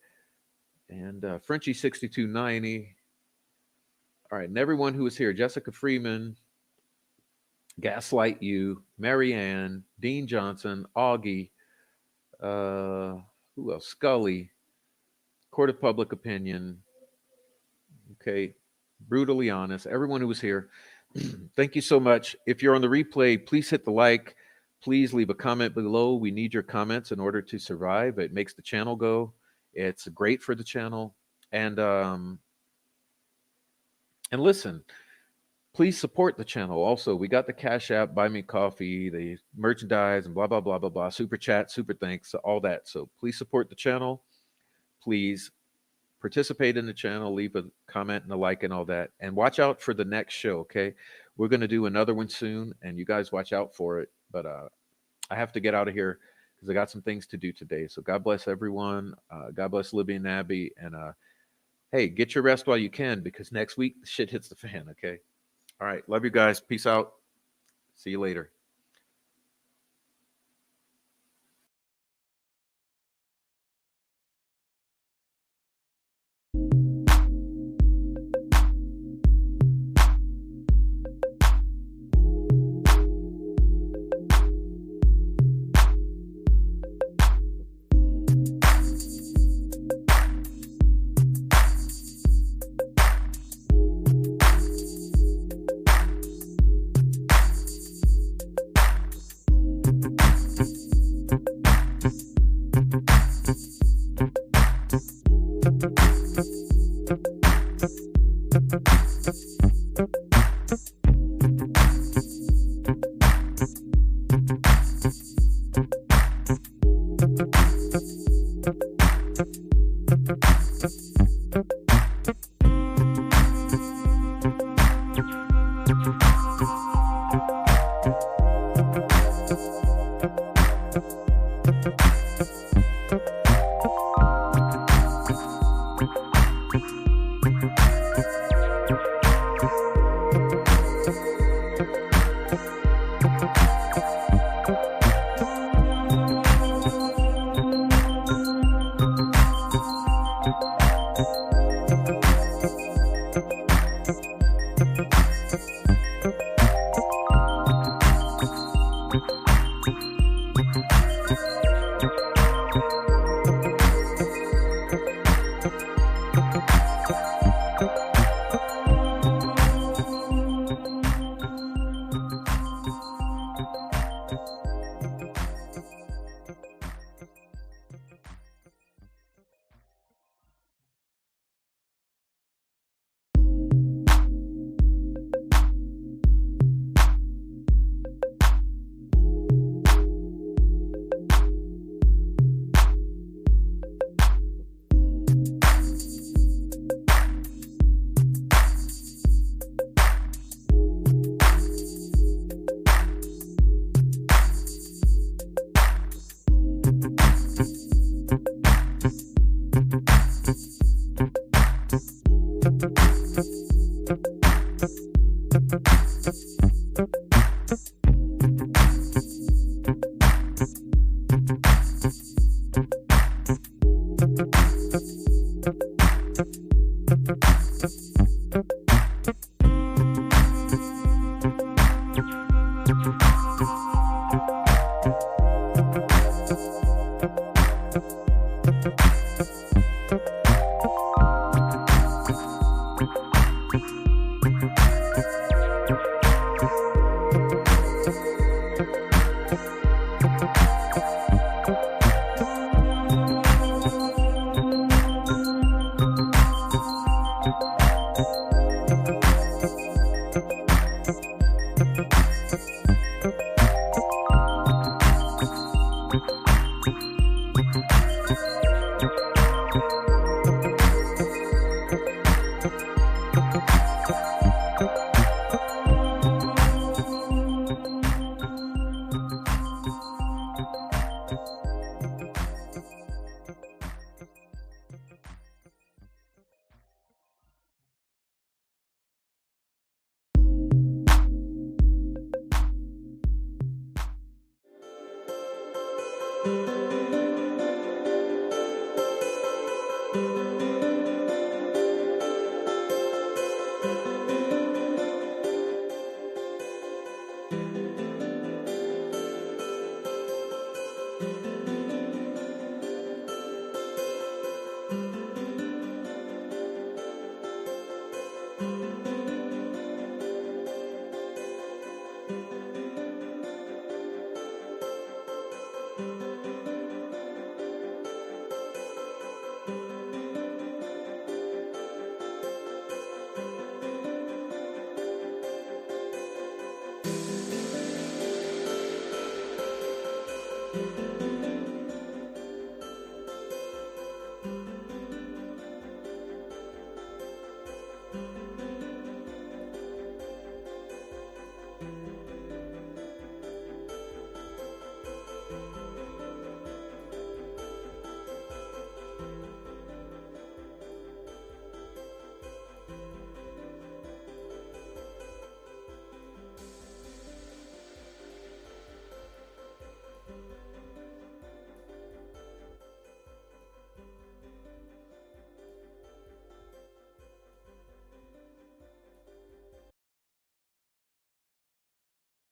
And Frenchie 6290. All right. And everyone who was here, Jessica Freeman, Gaslight You, Marianne, Dean Johnson, Augie, who else? Scully, Court of Public Opinion. Okay. Brutally honest. Everyone who was here. Thank you so much. If you're on the replay, please hit the like. Please leave a comment below. We need your comments in order to survive. It makes the channel go. It's great for the channel. And listen, please support the channel. Also, we got the Cash App, Buy Me Coffee, the merchandise, and blah, blah, blah, blah, blah. Super chat, super thanks, all that. So please support the channel. Please participate in the channel, leave a comment and a like and all that. And watch out for the next show, okay? We're going to do another one soon, and you guys watch out for it. But I have to get out of here because I got some things to do today. So God bless everyone. God bless Libby and Abby. And hey, get your rest while you can because next week the shit hits the fan, okay? All right. Love you guys. Peace out. See you later. you.